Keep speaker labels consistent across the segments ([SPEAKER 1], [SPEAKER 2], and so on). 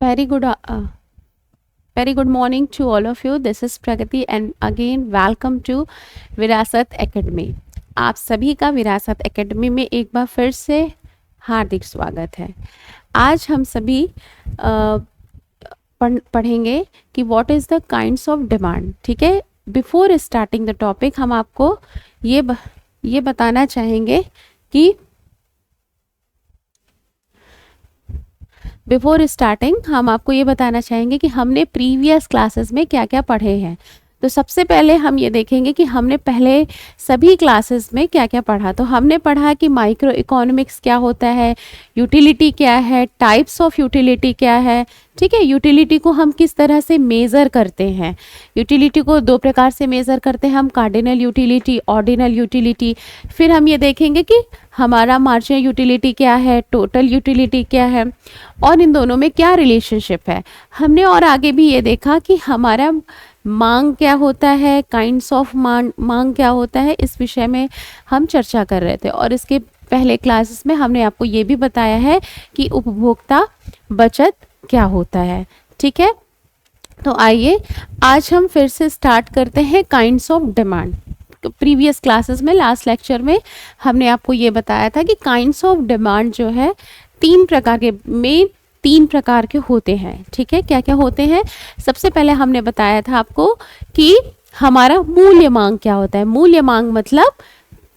[SPEAKER 1] Very good, very good morning to all of you. This is Pragati and again welcome to विरासत academy. आप सभी का विरासत academy में एक बार फिर से हार्दिक स्वागत है। आज हम सभी पढ़ेंगे कि what is the kinds of demand. ठीक है, बिफोर स्टार्टिंग द टॉपिक हम आपको ये बताना चाहेंगे कि बिफोर स्टार्टिंग हम आपको ये बताना चाहेंगे कि हमने प्रीवियस क्लासेस में क्या क्या पढ़े हैं। तो सबसे पहले हम ये देखेंगे कि हमने पहले सभी क्लासेस में क्या क्या पढ़ा। तो हमने पढ़ा कि माइक्रो इकोनॉमिक्स क्या होता है, यूटिलिटी क्या है, टाइप्स ऑफ यूटिलिटी क्या है। ठीक है, यूटिलिटी को हम किस तरह से मेज़र करते हैं। यूटिलिटी को दो प्रकार से मेज़र करते हैं हम, कार्डिनल यूटिलिटी, ऑर्डिनल यूटिलिटी। फिर हम ये देखेंगे कि हमारा मार्जिनल यूटिलिटी क्या है, टोटल यूटिलिटी क्या है और इन दोनों में क्या रिलेशनशिप है। हमने और आगे भी ये देखा कि हमारा मांग क्या होता है, काइंड्स ऑफ मांग क्या होता है, इस विषय में हम चर्चा कर रहे थे। और इसके पहले क्लासेस में हमने आपको ये भी बताया है कि उपभोक्ता बचत क्या होता है। ठीक है, तो आइए आज हम फिर से स्टार्ट करते हैं kinds of demand. Previous classes में लास्ट लेक्चर में हमने आपको ये बताया था कि काइंड्स ऑफ डिमांड जो है तीन प्रकार के होते हैं। ठीक है, क्या क्या होते हैं। सबसे पहले हमने बताया था आपको कि हमारा मूल्य मांग क्या होता है। मूल्य मांग मतलब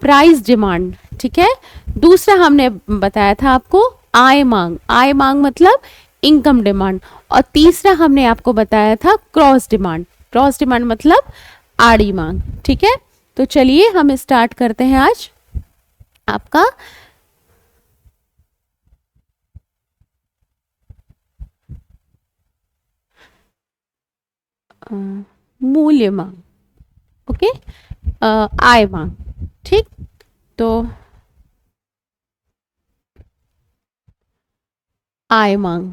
[SPEAKER 1] प्राइस डिमांड। ठीक है, दूसरा हमने बताया था आपको आय मांग। आय मांग मतलब इनकम डिमांड। और तीसरा हमने आपको बताया था क्रॉस डिमांड। क्रॉस डिमांड मतलब आड़ी मांग। ठीक है, तो चलिए हम स्टार्ट करते हैं आज आपका मूल्य मांग। ओके, आय मांग। ठीक, तो आय मांग,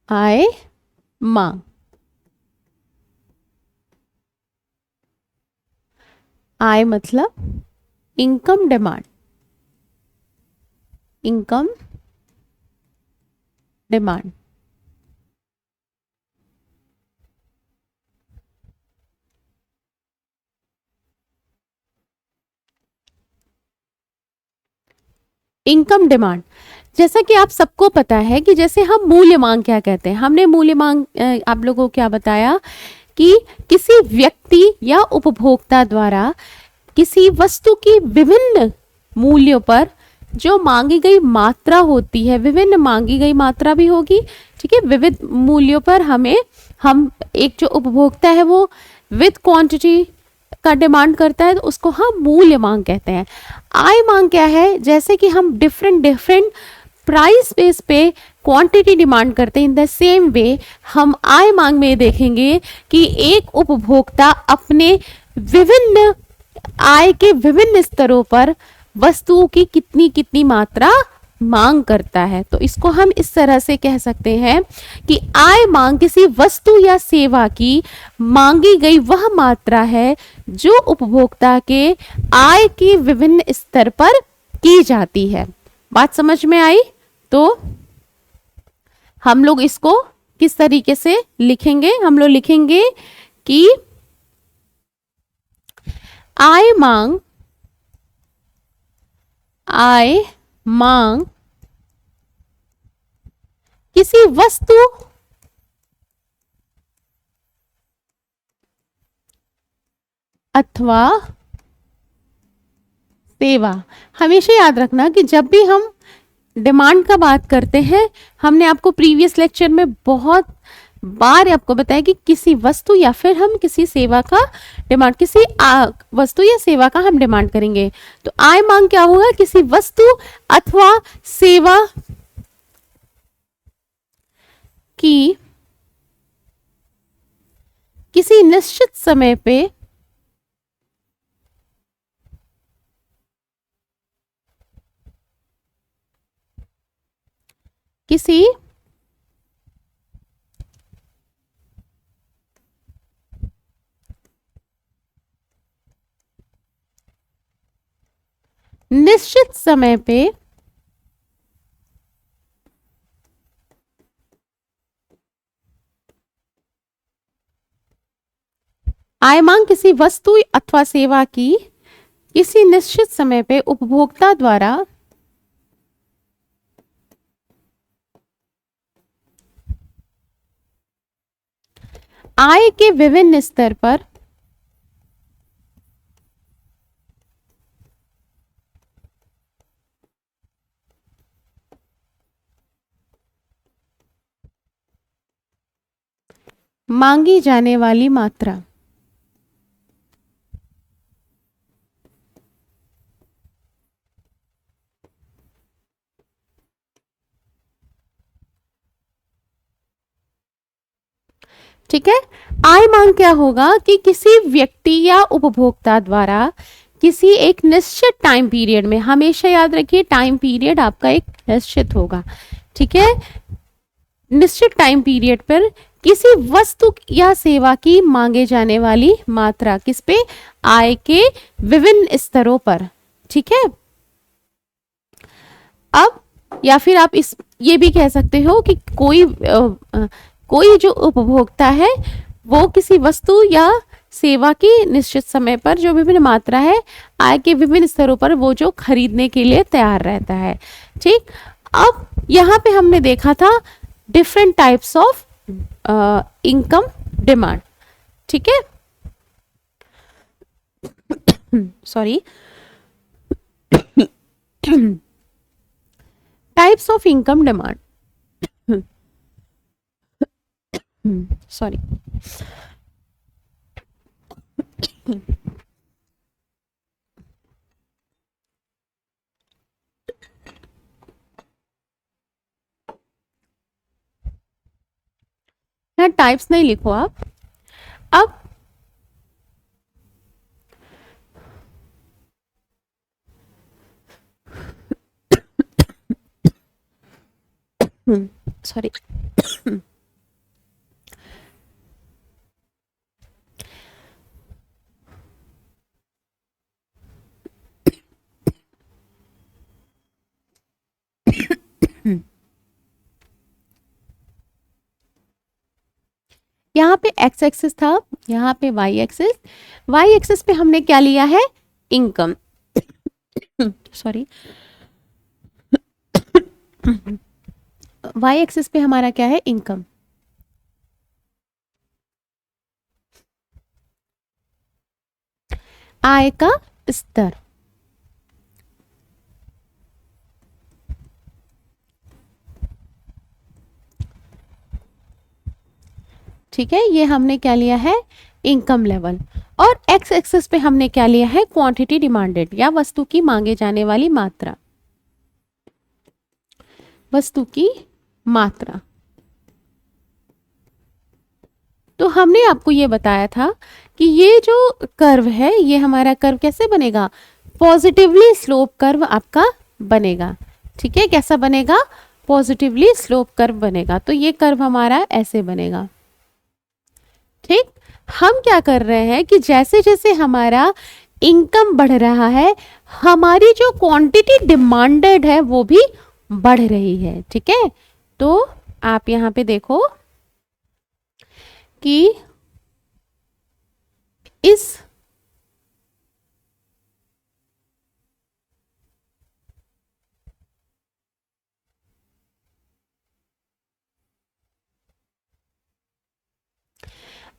[SPEAKER 1] आय मांग। आय मतलब income demand. Income demand. Income demand, जैसा कि आप सबको पता है कि जैसे हम मूल्य मांग क्या कहते हैं। हमने मूल्य मांग आप लोगों को क्या बताया कि किसी व्यक्ति या उपभोक्ता द्वारा किसी वस्तु की विभिन्न मूल्यों पर जो मांगी गई मात्रा होती है, विभिन्न मांगी गई मात्रा भी होगी। ठीक है, विविध मूल्यों पर हम एक जो उपभोक्ता है वो विद क्वांटिटी का डिमांड करता है, तो उसको हम मूल्य मांग कहते हैं। आय मांग क्या है, जैसे कि हम डिफरेंट डिफरेंट प्राइस बेस पे क्वांटिटी डिमांड करते हैं। इन द सेम वे हम आय मांग में देखेंगे कि एक उपभोक्ता अपने विभिन्न आय के विभिन्न स्तरों पर वस्तुओं की कितनी कितनी मात्रा मांग करता है। तो इसको हम इस तरह से कह सकते हैं कि आय मांग किसी वस्तु या सेवा की मांगी गई वह मात्रा है जो उपभोक्ता के आय के विभिन्न स्तर पर की जाती है। बात समझ में आई? तो हम लोग इसको किस तरीके से लिखेंगे। हम लोग लिखेंगे कि आय मांग किसी वस्तु अथवा सेवा। हमेशा याद रखना कि जब भी हम डिमांड का बात करते हैं, हमने आपको प्रीवियस लेक्चर में बहुत बार आपको बताया कि किसी वस्तु या फिर हम किसी सेवा का डिमांड, किसी वस्तु या सेवा का हम डिमांड करेंगे। तो आय मांग क्या होगा, किसी वस्तु अथवा सेवा की किसी निश्चित समय पे किसी निश्चित समय पे आय मांग किसी वस्तु अथवा सेवा की किसी निश्चित समय पे उपभोक्ता द्वारा आय के विभिन्न स्तर पर मांगी जाने वाली मात्रा। ठीक है, आय मांग क्या होगा कि किसी व्यक्ति या उपभोक्ता द्वारा किसी एक निश्चित टाइम पीरियड में, हमेशा याद रखिए टाइम पीरियड आपका एक निश्चित होगा, ठीक है, निश्चित टाइम पीरियड पर किसी वस्तु या सेवा की मांगे जाने वाली मात्रा, किस पे, आय के विभिन्न स्तरों पर। ठीक है, अब या फिर आप इस ये भी कह सकते हो कि कोई जो उपभोक्ता है वो किसी वस्तु या सेवा की निश्चित समय पर जो विभिन्न मात्रा है आय के विभिन्न स्तरों पर वो जो खरीदने के लिए तैयार रहता है। ठीक, अब यहाँ पे हमने देखा था different types of income demand. ठीक है, sorry, types of income demand, sorry, types नहीं लिखो आप। अब सॉरी, यहाँ पे एक्स एक्सिस था, यहाँ पे वाई एक्सिस। वाई एक्सिस पे हमने क्या लिया है, इनकम, सॉरी, वाई एक्सिस पे हमारा क्या है, इनकम। आय का स्तर, ठीक है, ये हमने क्या लिया है, इनकम लेवल। और एक्स एक्सिस पे हमने क्या लिया है, क्वांटिटी डिमांडेड या वस्तु की मांगे जाने वाली मात्रा, वस्तु की मात्रा। तो हमने आपको ये बताया था कि ये जो कर्व है ये हमारा कर्व कैसे बनेगा, पॉजिटिवली स्लोप कर्व आपका बनेगा। ठीक है, कैसा बनेगा, पॉजिटिवली स्लोप कर्व बनेगा। तो ये कर्व हमारा ऐसे बनेगा। ठीक, हम क्या कर रहे हैं कि जैसे जैसे हमारा इनकम बढ़ रहा है हमारी जो क्वांटिटी डिमांडेड है वो भी बढ़ रही है। ठीक है, तो आप यहाँ पे देखो कि इस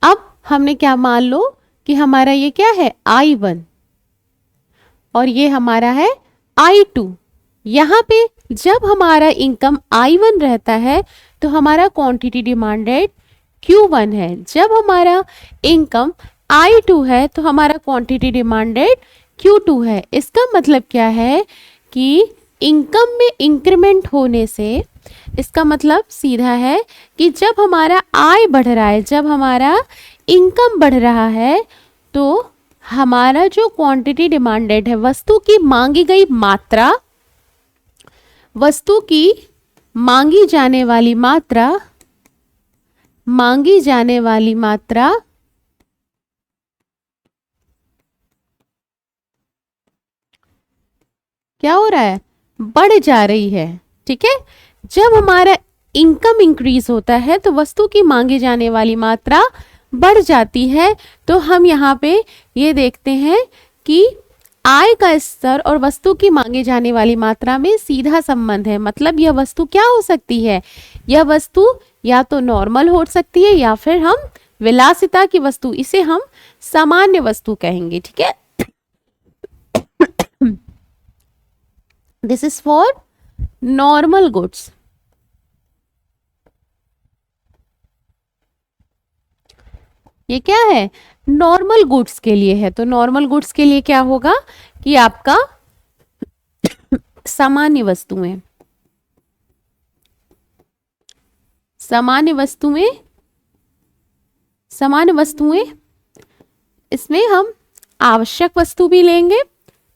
[SPEAKER 1] अब हमने क्या मान लो कि हमारा ये क्या है, I1 और ये हमारा है I2। यहाँ पे जब हमारा इनकम I1 रहता है तो हमारा क्वांटिटी डिमांडेड Q1 है, जब हमारा इनकम I2 है तो हमारा क्वांटिटी डिमांडेड Q2 है। इसका मतलब क्या है कि इनकम में इंक्रीमेंट होने से इसका मतलब सीधा है कि जब हमारा आय बढ़ रहा है, जब हमारा इनकम बढ़ रहा है तो हमारा जो क्वांटिटी डिमांडेड है, वस्तु की मांगी गई मात्रा, वस्तु की मांगी जाने वाली मात्रा, मांगी जाने वाली मात्रा क्या हो रहा है, बढ़ जा रही है। ठीक है, जब हमारा इनकम इंक्रीज होता है तो वस्तु की मांगी जाने वाली मात्रा बढ़ जाती है तो हम यहाँ पे ये देखते हैं कि आय का स्तर और वस्तु की मांगे जाने वाली मात्रा में सीधा संबंध है। मतलब यह वस्तु क्या हो सकती है, यह वस्तु या तो नॉर्मल हो सकती है या फिर हम विलासिता की वस्तु, इसे हम सामान्य वस्तु कहेंगे। ठीक है, this is for normal goods. ये क्या है, नॉर्मल गुड्स के लिए है। तो नॉर्मल गुड्स के लिए क्या होगा कि आपका सामान्य वस्तुएं, सामान्य वस्तुएं इसमें हम आवश्यक वस्तु भी लेंगे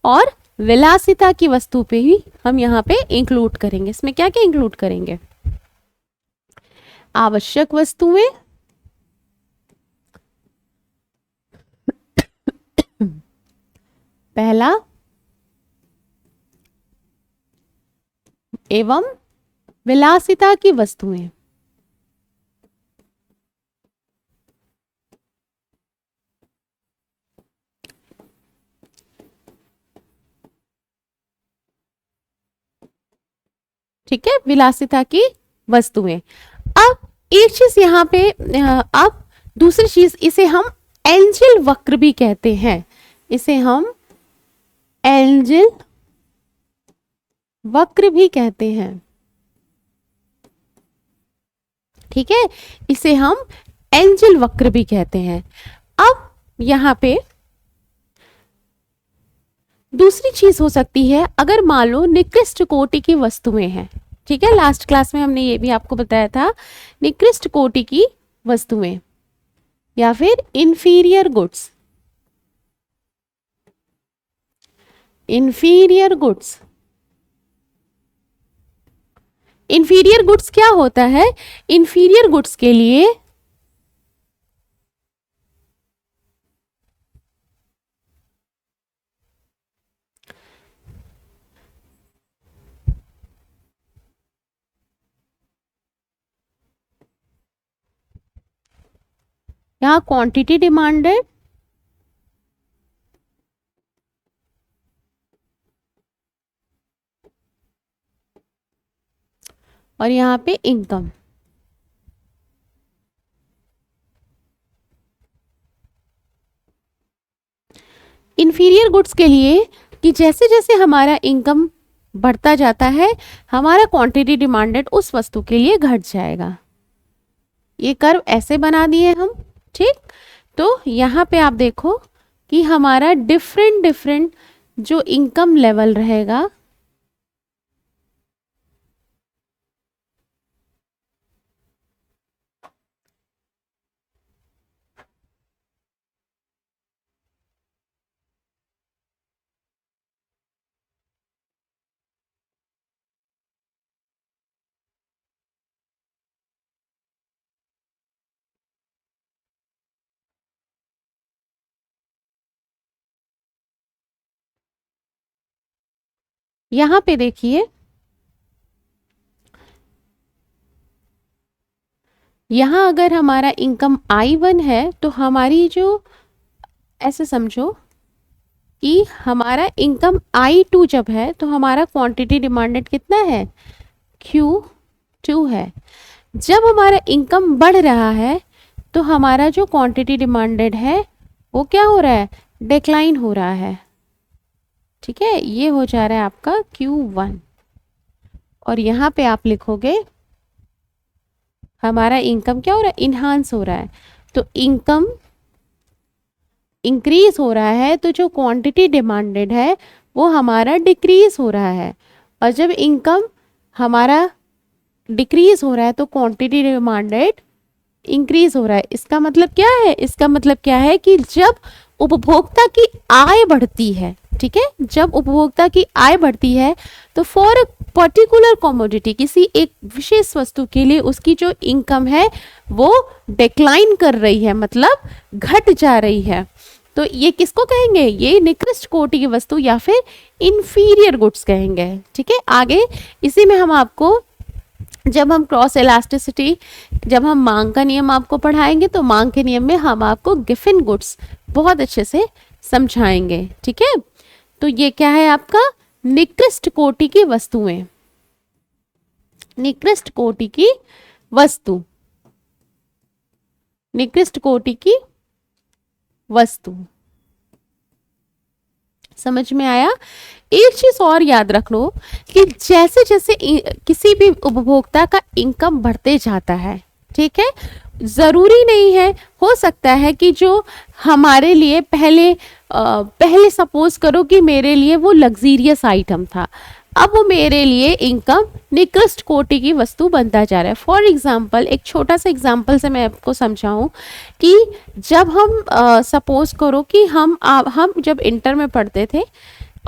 [SPEAKER 1] और विलासिता की वस्तु पे ही हम यहाँ पे इंक्लूड करेंगे। इसमें क्या क्या इंक्लूड करेंगे, आवश्यक वस्तुएं, पहला, एवं विलासिता की वस्तुएं। ठीक है, विलासिता की वस्तुएं। अब एक चीज यहाँ पे, अब दूसरी चीज, इसे हम एंजल वक्र भी कहते हैं। इसे हम एंजल वक्र भी कहते हैं। ठीक है, इसे हम एंजल वक्र भी कहते हैं। अब यहां पे दूसरी चीज हो सकती है, अगर मान लो निकृष्ट कोटि की वस्तुएं हैं। ठीक है, लास्ट क्लास में हमने ये भी आपको बताया था, निकृष्ट कोटि की वस्तुएं या फिर inferior goods. Inferior goods, inferior goods क्या होता है, इंफीरियर गुड्स के लिए यहाँ क्वांटिटी डिमांडेड और यहाँ पे इनकम। इंफीरियर गुड्स के लिए कि जैसे जैसे हमारा इनकम बढ़ता जाता है, हमारा क्वांटिटी डिमांडेड उस वस्तु के लिए घट जाएगा। ये कर्व ऐसे बना दिए हम। ठीक, तो यहाँ पे आप देखो कि हमारा डिफरेंट जो इनकम लेवल रहेगा, यहाँ पे देखिए, यहाँ अगर हमारा इनकम I1 है तो हमारी जो, ऐसे समझो कि हमारा इनकम I2 जब है तो हमारा क्वांटिटी डिमांडेड कितना है, Q2 है। जब हमारा इनकम बढ़ रहा है तो हमारा जो क्वांटिटी डिमांडेड है वो क्या हो रहा है, डिक्लाइन हो रहा है। ठीक है, ये हो जा रहा है आपका Q1 और यहाँ पे आप लिखोगे हमारा इनकम क्या हो रहा है, इन्हांस हो रहा है। तो इनकम इंक्रीज हो रहा है तो जो क्वांटिटी डिमांडेड है वो हमारा डिक्रीज हो रहा है, और जब इनकम हमारा डिक्रीज हो रहा है तो क्वांटिटी डिमांडेड इंक्रीज हो रहा है। इसका मतलब क्या है, इसका मतलब क्या है कि जब उपभोक्ता की आय बढ़ती है, ठीक है, जब उपभोक्ता की आय बढ़ती है तो फॉर पर्टिकुलर कमोडिटी, किसी एक विशेष वस्तु के लिए उसकी जो इनकम है वो डिक्लाइन कर रही है, मतलब घट जा रही है। तो ये किसको कहेंगे, ये निकृष्ट कोटि की वस्तु या फिर इंफीरियर गुड्स कहेंगे। ठीक है, आगे इसी में हम आपको जब हम क्रॉस इलास्टिसिटी, जब हम मांग का नियम आपको पढ़ाएंगे तो मांग के नियम में हम आपको गिवन गुड्स बहुत अच्छे से समझाएंगे। ठीक है, तो ये क्या है आपका निकृष्ट कोटि की वस्तुएं, निकृष्ट कोटि की वस्तु, निकृष्ट कोटि की वस्तु। समझ में आया? एक चीज और याद रख लो कि जैसे जैसे किसी भी उपभोक्ता का इनकम बढ़ते जाता है, ठीक है, जरूरी नहीं है, हो सकता है कि जो हमारे लिए पहले सपोज करो कि मेरे लिए वो लग्जीरियस आइटम था, अब वो मेरे लिए इनकम निकृष्ट कोटि की वस्तु बनता जा रहा है। फॉर एग्जाम्पल, एक छोटा सा एग्जाम्पल से मैं आपको समझाऊं कि जब हम सपोज करो कि हम जब इंटर में पढ़ते थे,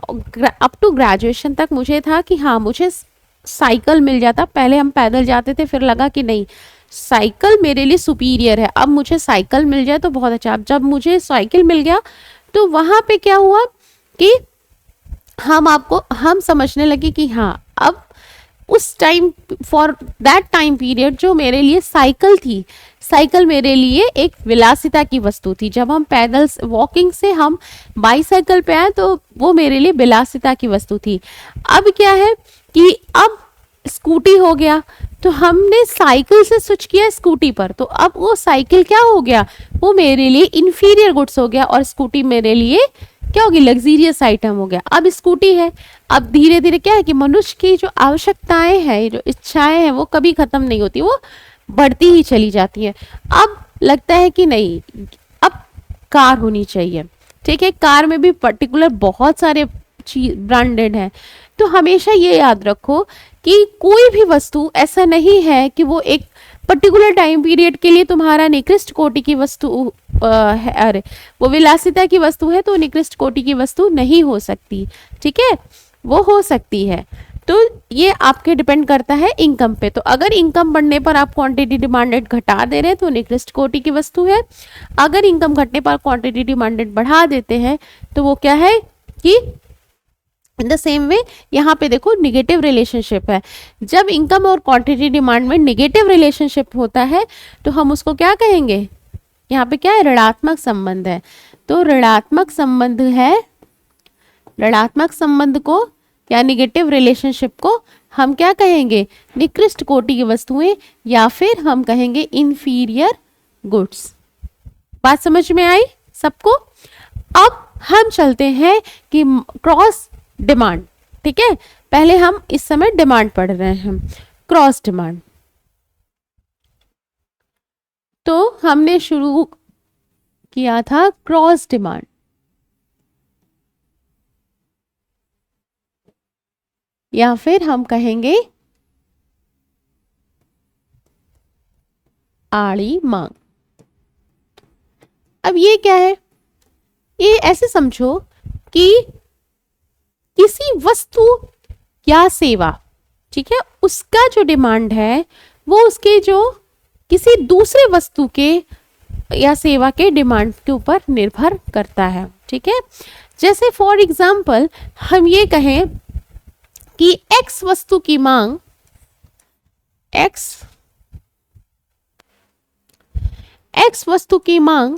[SPEAKER 1] अप टू ग्रेजुएशन तक मुझे था कि हाँ मुझे साइकिल मिल जाता। पहले हम पैदल जाते थे, फिर लगा कि नहीं साइकिल मेरे लिए सुपीरियर है, अब मुझे साइकिल मिल जाए तो बहुत अच्छा। अब जब मुझे साइकिल मिल गया तो वहाँ पे क्या हुआ कि हम समझने लगे कि हाँ अब उस time, for that time period, जो मेरे लिए साइकिल थी, साइकिल मेरे लिए एक विलासिता की वस्तु थी। जब हम पैदल वॉकिंग से हम बाईसाइकिल पे आए तो वो मेरे लिए विलासिता की वस्तु थी। अब क्या है कि अब स्कूटी हो गया, तो हमने साइकिल से स्विच किया स्कूटी पर, तो अब वो साइकिल क्या हो गया, वो मेरे लिए इंफीरियर गुड्स हो गया और स्कूटी मेरे लिए क्या होगी, लग्जीरियस आइटम हो गया। अब स्कूटी है, अब धीरे धीरे क्या है कि मनुष्य की जो आवश्यकताएं हैं, जो इच्छाएं हैं, वो कभी खत्म नहीं होती, वो बढ़ती ही चली जाती है। अब लगता है कि नहीं अब कार होनी चाहिए। ठीक है, कार में भी पर्टिकुलर बहुत सारे चीज ब्रांडेड हैं। तो हमेशा ये याद रखो कि कोई भी वस्तु ऐसा नहीं है कि वो एक पर्टिकुलर टाइम पीरियड के लिए तुम्हारा निकृष्ट कोटि की वस्तु है, अरे वो विलासिता की वस्तु है तो निकृष्ट कोटि की वस्तु नहीं हो सकती। ठीक है, वो हो सकती है। तो ये आपके डिपेंड करता है इनकम पे। तो अगर इनकम बढ़ने पर आप क्वांटिटी डिमांडेड घटा दे रहे हैं तो निकृष्ट कोटि की वस्तु है। अगर इनकम घटने पर क्वांटिटी डिमांडेड बढ़ा देते हैं तो वो क्या है कि इन द सेम वे यहाँ पे देखो निगेटिव रिलेशनशिप है। जब इनकम और क्वांटिटी डिमांड में निगेटिव रिलेशनशिप होता है तो हम उसको क्या कहेंगे, यहाँ पे क्या है, ऋणात्मक संबंध है। तो ऋणात्मक संबंध है, ऋणात्मक संबंध को या निगेटिव रिलेशनशिप को हम क्या कहेंगे, निकृष्ट कोटि की वस्तुएं, या फिर हम कहेंगे इंफीरियर गुड्स। बात समझ में आई सबको? अब हम चलते हैं कि क्रॉस डिमांड। ठीक है, पहले हम इस समय डिमांड पढ़ रहे हैं, क्रॉस डिमांड। तो हमने शुरू किया था क्रॉस डिमांड। या फिर हम कहेंगे आड़ी मांग। अब ये क्या है, ये ऐसे समझो कि किसी वस्तु या सेवा, ठीक है, उसका जो डिमांड है वो उसके जो किसी दूसरे वस्तु के या सेवा के डिमांड के ऊपर निर्भर करता है। ठीक है, जैसे फॉर एग्जाम्पल हम ये कहें कि एक्स वस्तु की मांग, एक्स वस्तु की मांग,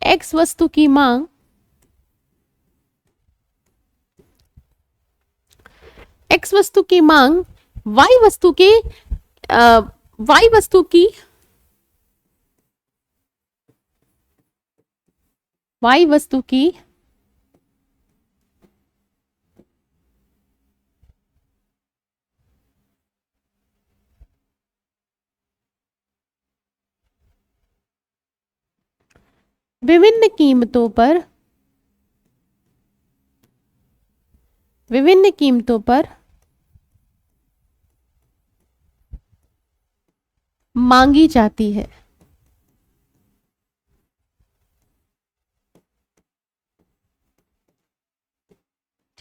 [SPEAKER 1] एक्स वस्तु की मांग एक्स वस्तु की मांग वाई वस्तु के वाई वस्तु की वाई वस्तु की विभिन्न कीमतों पर मांगी जाती है।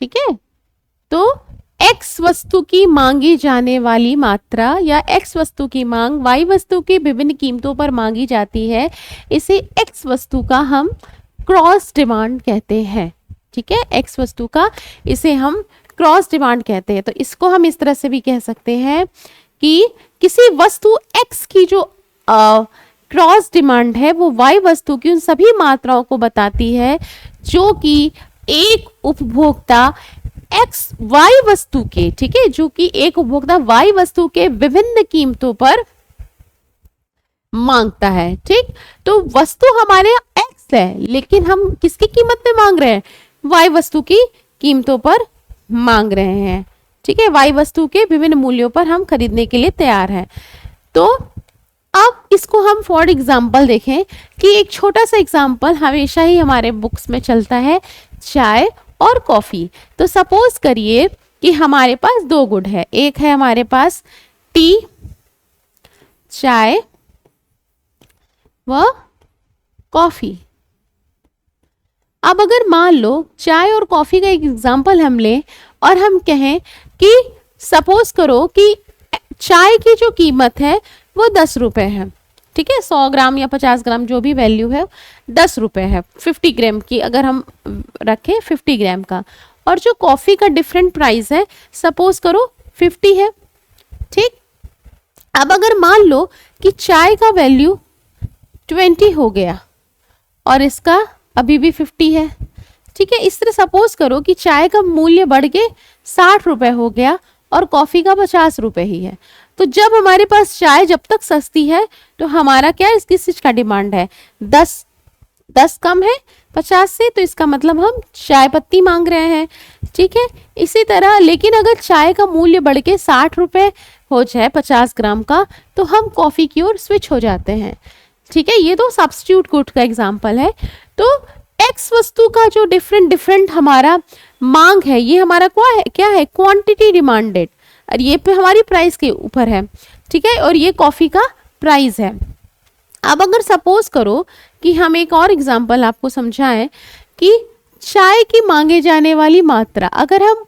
[SPEAKER 1] ठीक है, तो एक्स वस्तु की मांगी जाने वाली मात्रा या एक्स वस्तु की मांग वाई वस्तु की विभिन्न कीमतों पर मांगी जाती है, इसे एक्स वस्तु का हम क्रॉस डिमांड कहते हैं। ठीक है, एक्स वस्तु का इसे हम क्रॉस डिमांड कहते हैं। तो इसको हम इस तरह से भी कह सकते हैं कि किसी वस्तु X की जो क्रॉस डिमांड है वो Y वस्तु की उन सभी मात्राओं को बताती है जो कि एक उपभोक्ता X Y वस्तु के, ठीक है, जो कि एक उपभोक्ता Y वस्तु के विभिन्न कीमतों पर मांगता है। ठीक, तो वस्तु हमारे यहाँ X है, लेकिन हम किसकी कीमत पे मांग रहे हैं? Y वस्तु की कीमतों पर मांग रहे हैं। ठीक है, Y वस्तु के विभिन्न मूल्यों पर हम खरीदने के लिए तैयार हैं। तो अब इसको हम फॉर एग्जाम्पल देखें कि एक छोटा सा एग्जाम्पल हमेशा ही हमारे बुक्स में चलता है, चाय और कॉफी। तो सपोज करिए कि हमारे पास दो गुड है, एक है हमारे पास टी, चाय व कॉफी। अब अगर मान लो चाय और कॉफी का एक एग्जाम्पल हम लें और हम कहें कि सपोज करो कि चाय की जो कीमत है वो 10 रुपए है। ठीक है, 100 ग्राम या 50 ग्राम जो भी वैल्यू है 10 रुपए है। 50 ग्राम की अगर हम रखें 50 ग्राम का, और जो कॉफी का डिफरेंट प्राइस है सपोज करो 50 है। ठीक, अब अगर मान लो कि चाय का वैल्यू 20 हो गया और इसका अभी भी 50 है। ठीक है, इस तरह सपोज करो कि चाय का मूल्य बढ़ के 60 रुपए हो गया और कॉफी का 50 रुपए ही है। तो जब हमारे पास चाय जब तक सस्ती है तो हमारा क्या है, इसकी चीज का डिमांड है 10 कम है 50 से, तो इसका मतलब हम चाय पत्ती मांग रहे हैं। ठीक है, इसी तरह लेकिन अगर चाय का मूल्य बढ़ के 60 रुपए हो जाए 50 ग्राम का, तो हम कॉफी की ओर स्विच हो जाते हैं। ठीक है, ये तो सब्स्टिट्यूट गुड का एग्जांपल है। तो एक्स वस्तु का जो डिफरेंट हमारा मांग है, ये हमारा क्या है क्वांटिटी डिमांडेड, और ये पे हमारी प्राइस के ऊपर है। ठीक है, और ये कॉफी का प्राइस है। अब अगर सपोज करो कि हम एक और एग्जांपल आपको समझाएं कि चाय की मांगे जाने वाली मात्रा, अगर हम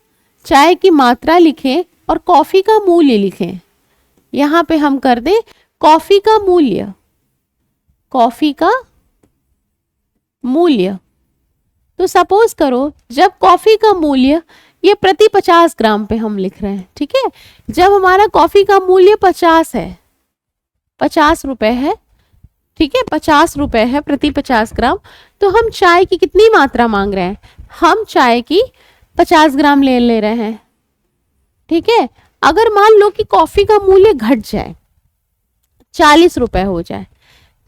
[SPEAKER 1] चाय की मात्रा लिखें और कॉफी का मूल्य लिखें, यहाँ पे हम कर दें कॉफी का मूल्य, कॉफी का मूल्य। तो सपोज करो जब कॉफी का मूल्य ये प्रति 50 ग्राम पे हम लिख रहे हैं। ठीक है, जब हमारा कॉफी का मूल्य 50 है, 50 रुपए है, ठीक है 50 रुपए है प्रति 50 ग्राम, तो हम चाय की कितनी मात्रा मांग रहे हैं? हम चाय की 50 ग्राम ले रहे हैं। ठीक है, अगर मान लो कि कॉफी का मूल्य घट जाए 40 रुपए हो जाए,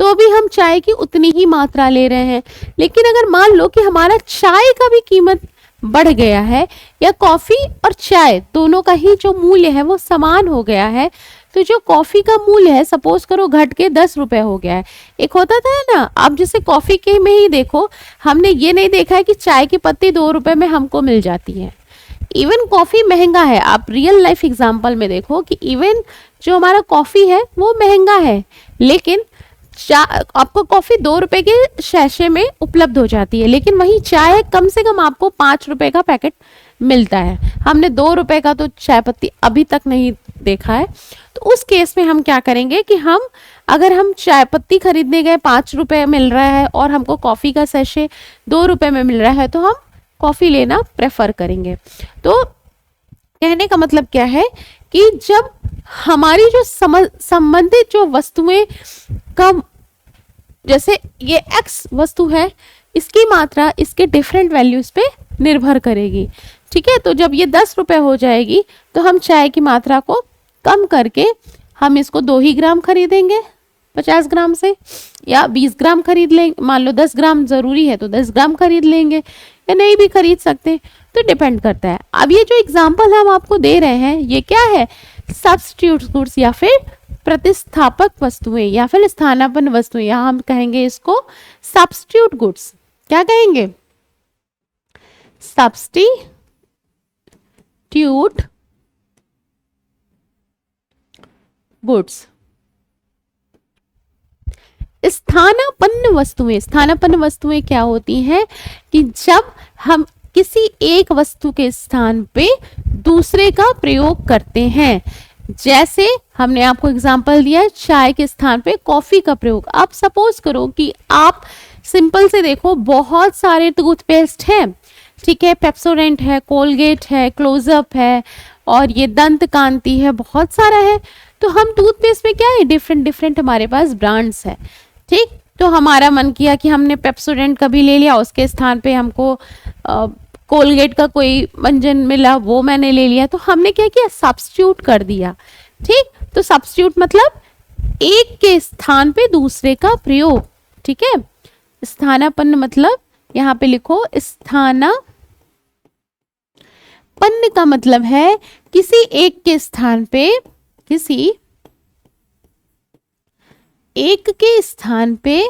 [SPEAKER 1] तो भी हम चाय की उतनी ही मात्रा ले रहे हैं। लेकिन अगर मान लो कि हमारा चाय का भी कीमत बढ़ गया है, या कॉफी और चाय दोनों का ही जो मूल्य है वो समान हो गया है, तो जो कॉफी का मूल्य है सपोज करो घट के 10 रुपए हो गया है। एक होता था ना, आप जैसे कॉफी के में ही देखो, हमने ये नहीं देखा है कि चाय की पत्ती 2 रुपए में हमको मिल जाती है। इवन कॉफी महंगा है, आप रियल लाइफ एग्जांपल में देखो कि इवन जो हमारा कॉफी है वो महंगा है, लेकिन आपको कॉफी 2 रुपए के शैशे में उपलब्ध हो जाती है, लेकिन वही चाय कम से कम आपको 5 रुपए का पैकेट मिलता है। हमने 2 रुपए का तो चाय पत्ती अभी तक नहीं देखा है। तो उस केस में हम क्या करेंगे कि अगर हम चाय पत्ती खरीदने गए 5 रुपए मिल रहा है और हमको कॉफी का सैशे 2 रुपए में मिल रहा है, तो हम कॉफी लेना प्रेफर करेंगे। तो कहने का मतलब क्या है कि जब हमारी जो संबंधित जो वस्तुएं का, जैसे ये एक्स वस्तु है, इसकी मात्रा इसके डिफरेंट वैल्यूज पे निर्भर करेगी। ठीक है, तो जब ये 10 रुपए हो जाएगी तो हम चाय की मात्रा को कम करके हम इसको 2 ही ग्राम खरीदेंगे 50 ग्राम से, या 20 ग्राम खरीद लेंगे। मान लो 10 ग्राम जरूरी है तो 10 ग्राम खरीद लेंगे, या नहीं भी खरीद सकते, तो डिपेंड करता है। अब ये जो एग्जाम्पल हम आपको दे रहे हैं ये क्या है, सब्स्टिट्यूट गुड्स या फिर प्रतिस्थापक वस्तुएं या फिर स्थानापन्न वस्तुएं, यहां हम कहेंगे इसको सब्स्टिट्यूट गुड्स। क्या कहेंगे? Substitute goods. स्थानापन्न वस्तुएं क्या होती हैं कि जब हम किसी एक वस्तु के स्थान पे दूसरे का प्रयोग करते हैं। जैसे हमने आपको एग्जांपल दिया है चाय के स्थान पे कॉफी का प्रयोग। आप सपोज करो कि आप सिंपल से देखो, बहुत सारे टूथपेस्ट हैं, ठीक है, पेप्सोडेंट है, कोलगेट है, क्लोजअप है, और ये दंत कांति है, बहुत सारा है। तो हम टूथपेस्ट में क्या है, डिफरेंट डिफरेंट हमारे पास ब्रांड्स है। ठीक, तो हमारा मन किया कि हमने पेप्सोडेंट कभी ले लिया, उसके स्थान पे हमको कोलगेट का कोई मंजन मिला, वो मैंने ले लिया, तो हमने क्या किया, सब्स्टिट्यूट कर दिया। ठीक, तो सब्स्टिट्यूट मतलब एक के स्थान पे दूसरे का प्रयोग। ठीक है, स्थानापन्न मतलब यहाँ पे लिखो, स्थानापन्न का मतलब है किसी एक के स्थान पे, किसी एक के स्थान पे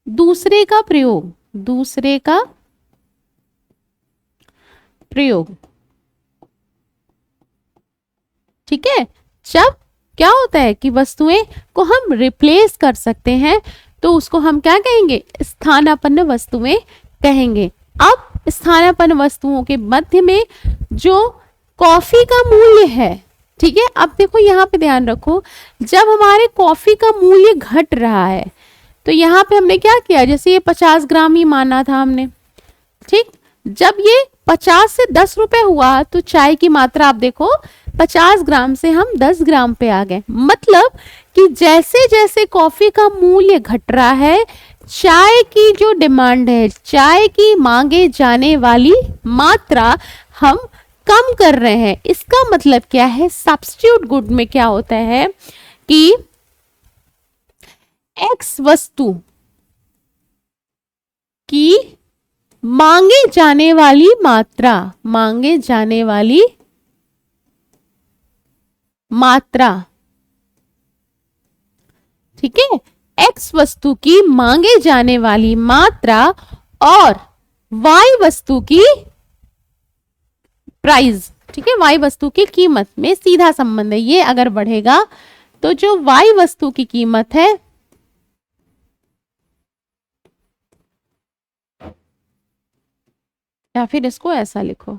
[SPEAKER 1] दूसरे का प्रयोग, दूसरे का प्रयोग। ठीक है, जब क्या होता है कि वस्तुएं को हम रिप्लेस कर सकते हैं तो उसको हम क्या कहेंगे, स्थानापन्न वस्तुएं कहेंगे। अब स्थानापन्न वस्तुओं के मध्य में जो कॉफी का मूल्य है, ठीक है, अब देखो यहाँ पे ध्यान रखो, जब हमारे कॉफी का मूल्य घट रहा है तो यहाँ पे हमने क्या किया, जैसे ये 50 ग्राम ही माना था हमने। ठीक, जब ये 50 से 10 रुपए हुआ तो चाय की मात्रा आप देखो 50 ग्राम से हम 10 ग्राम पे आ गए। मतलब कि जैसे जैसे कॉफी का मूल्य घट रहा है, चाय की जो डिमांड है, चाय की मांगे जाने वाली मात्रा हम कम कर रहे हैं। इसका मतलब क्या है, सब्स्टिट्यूट गुड में क्या होता है कि एक्स वस्तु की मांगे जाने वाली मात्रा, मांगे जाने वाली मात्रा, ठीक है, एक्स वस्तु की मांगे जाने वाली मात्रा और वाई वस्तु की प्राइस, ठीक है, वाई वस्तु की कीमत में सीधा संबंध है। ये अगर बढ़ेगा तो जो वाई वस्तु की कीमत है या फिर इसको ऐसा लिखो,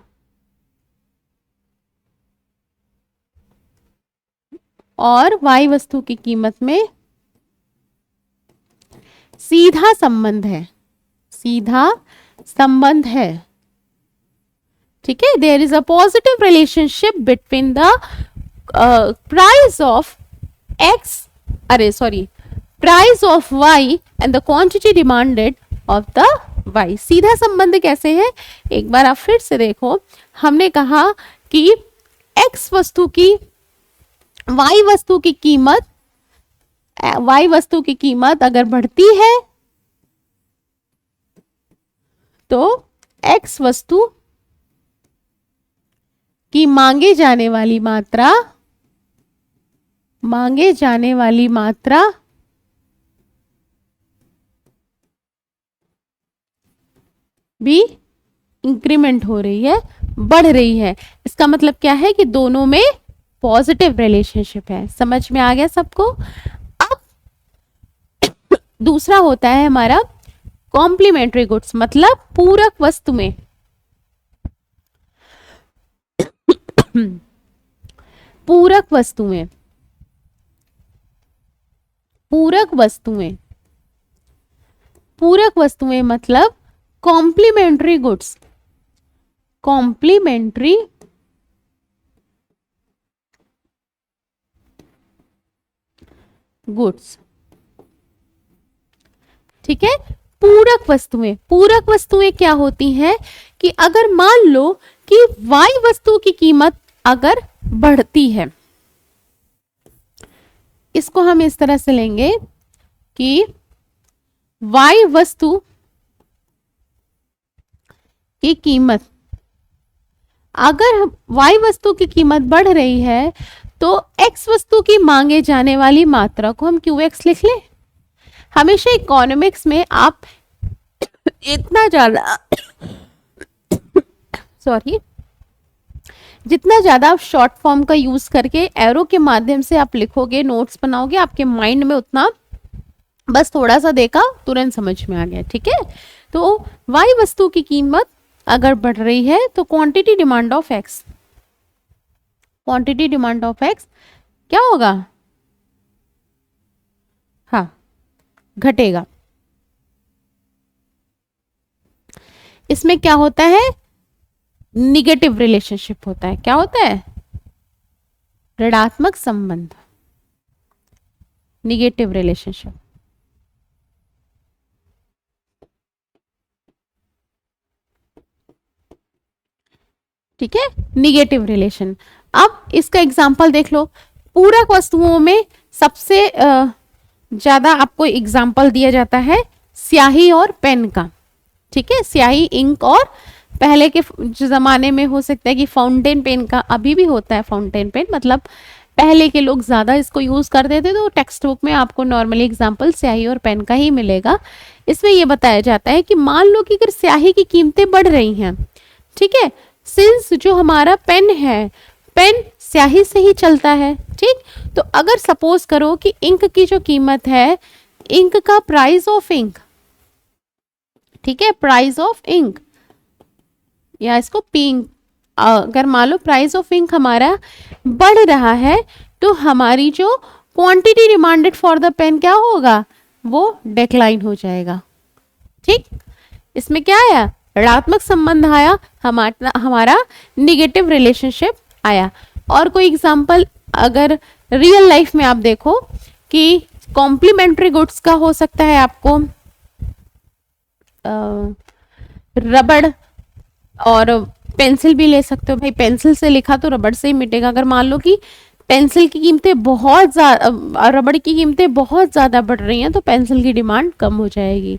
[SPEAKER 1] और वाई वस्तु की कीमत में सीधा संबंध है, सीधा संबंध है। ठीक है, there is a positive relationship between the price of X, अरे sorry, price of Y and the quantity demanded of the Y. सीधा संबंध कैसे है, एक बार आप फिर से देखो, हमने कहा कि एक्स वस्तु की वाई वस्तु की कीमत, वाई वस्तु की कीमत अगर बढ़ती है तो एक्स वस्तु की मांगे जाने वाली मात्रा, मांगे जाने वाली मात्रा भी इंक्रीमेंट हो रही है, बढ़ रही है। इसका मतलब क्या है कि दोनों में पॉजिटिव रिलेशनशिप है। समझ में आ गया सबको। अब दूसरा होता है हमारा कॉम्प्लीमेंट्री गुड्स, मतलब पूरक वस्तुएं। पूरक वस्तुएं, पूरक वस्तुएं, पूरक वस्तुएं मतलब कॉम्प्लीमेंट्री गुड्स, कॉम्प्लीमेंट्री गुड्स। ठीक है, पूरक वस्तुएं, पूरक वस्तुएं क्या होती हैं कि अगर मान लो कि वाई वस्तु की कीमत अगर बढ़ती है, इसको हम इस तरह से लेंगे कि वाई वस्तु की कीमत, अगर वाई वस्तु की कीमत बढ़ रही है तो एक्स वस्तु की मांगे जाने वाली मात्रा को हम क्यू एक्स लिख लें। हमेशा इकोनॉमिक्स में आप इतना ज्यादा सॉरी, जितना ज्यादा आप शॉर्ट फॉर्म का यूज करके एरो के माध्यम से आप लिखोगे, नोट्स बनाओगे, आपके माइंड में उतना, बस थोड़ा सा देखा तुरंत समझ में आ गया। ठीक है, तो वाई वस्तु की कीमत अगर बढ़ रही है तो quantity demand of x, quantity demand of x क्या होगा, हाँ घटेगा। इसमें क्या होता है, निगेटिव रिलेशनशिप होता है। क्या होता है, ऋणात्मक संबंध, निगेटिव रिलेशनशिप। ठीक है, निगेटिव रिलेशन। अब इसका एग्जाम्पल देख लो। पूरक वस्तुओं में सबसे ज्यादा आपको एग्जाम्पल दिया जाता है स्याही और पेन का। ठीक है, स्याही, इंक, और पहले के जो जमाने में हो सकता है कि फाउंटेन पेन का, अभी भी होता है फाउंटेन पेन, मतलब पहले के लोग ज्यादा इसको यूज करते थे, तो टेक्स्ट बुक में आपको नॉर्मली एग्जाम्पल स्याही और पेन का ही मिलेगा। इसमें यह बताया जाता है कि मान लो कि अगर स्याही की कीमतें बढ़ रही हैं, ठीक है, सिंस जो हमारा पेन है, पेन स्याही से ही चलता है, ठीक, तो अगर सपोज करो कि इंक की जो कीमत है, इंक का प्राइस ऑफ इंक, ठीक है, प्राइस ऑफ इंक, या इसको पिंक, अगर मान लो प्राइस ऑफ इंक हमारा बढ़ रहा है, तो हमारी जो quantity demanded for the pen क्या होगा, वो डिक्लाइन हो जाएगा। ठीक, इसमें क्या आया, ऋणात्मक संबंध आया, हमारा निगेटिव रिलेशनशिप आया। और कोई एग्जांपल अगर रियल लाइफ में आप देखो कि कॉम्प्लीमेंट्री गुड्स का हो सकता है, आपको रबड़ और पेंसिल भी ले सकते हो। भाई पेंसिल से लिखा तो रबड़ से ही मिटेगा। अगर मान लो कि पेंसिल की कीमतें बहुत ज्यादा, रबड़ की कीमतें बहुत ज्यादा बढ़ रही हैं, तो पेंसिल की डिमांड कम हो जाएगी।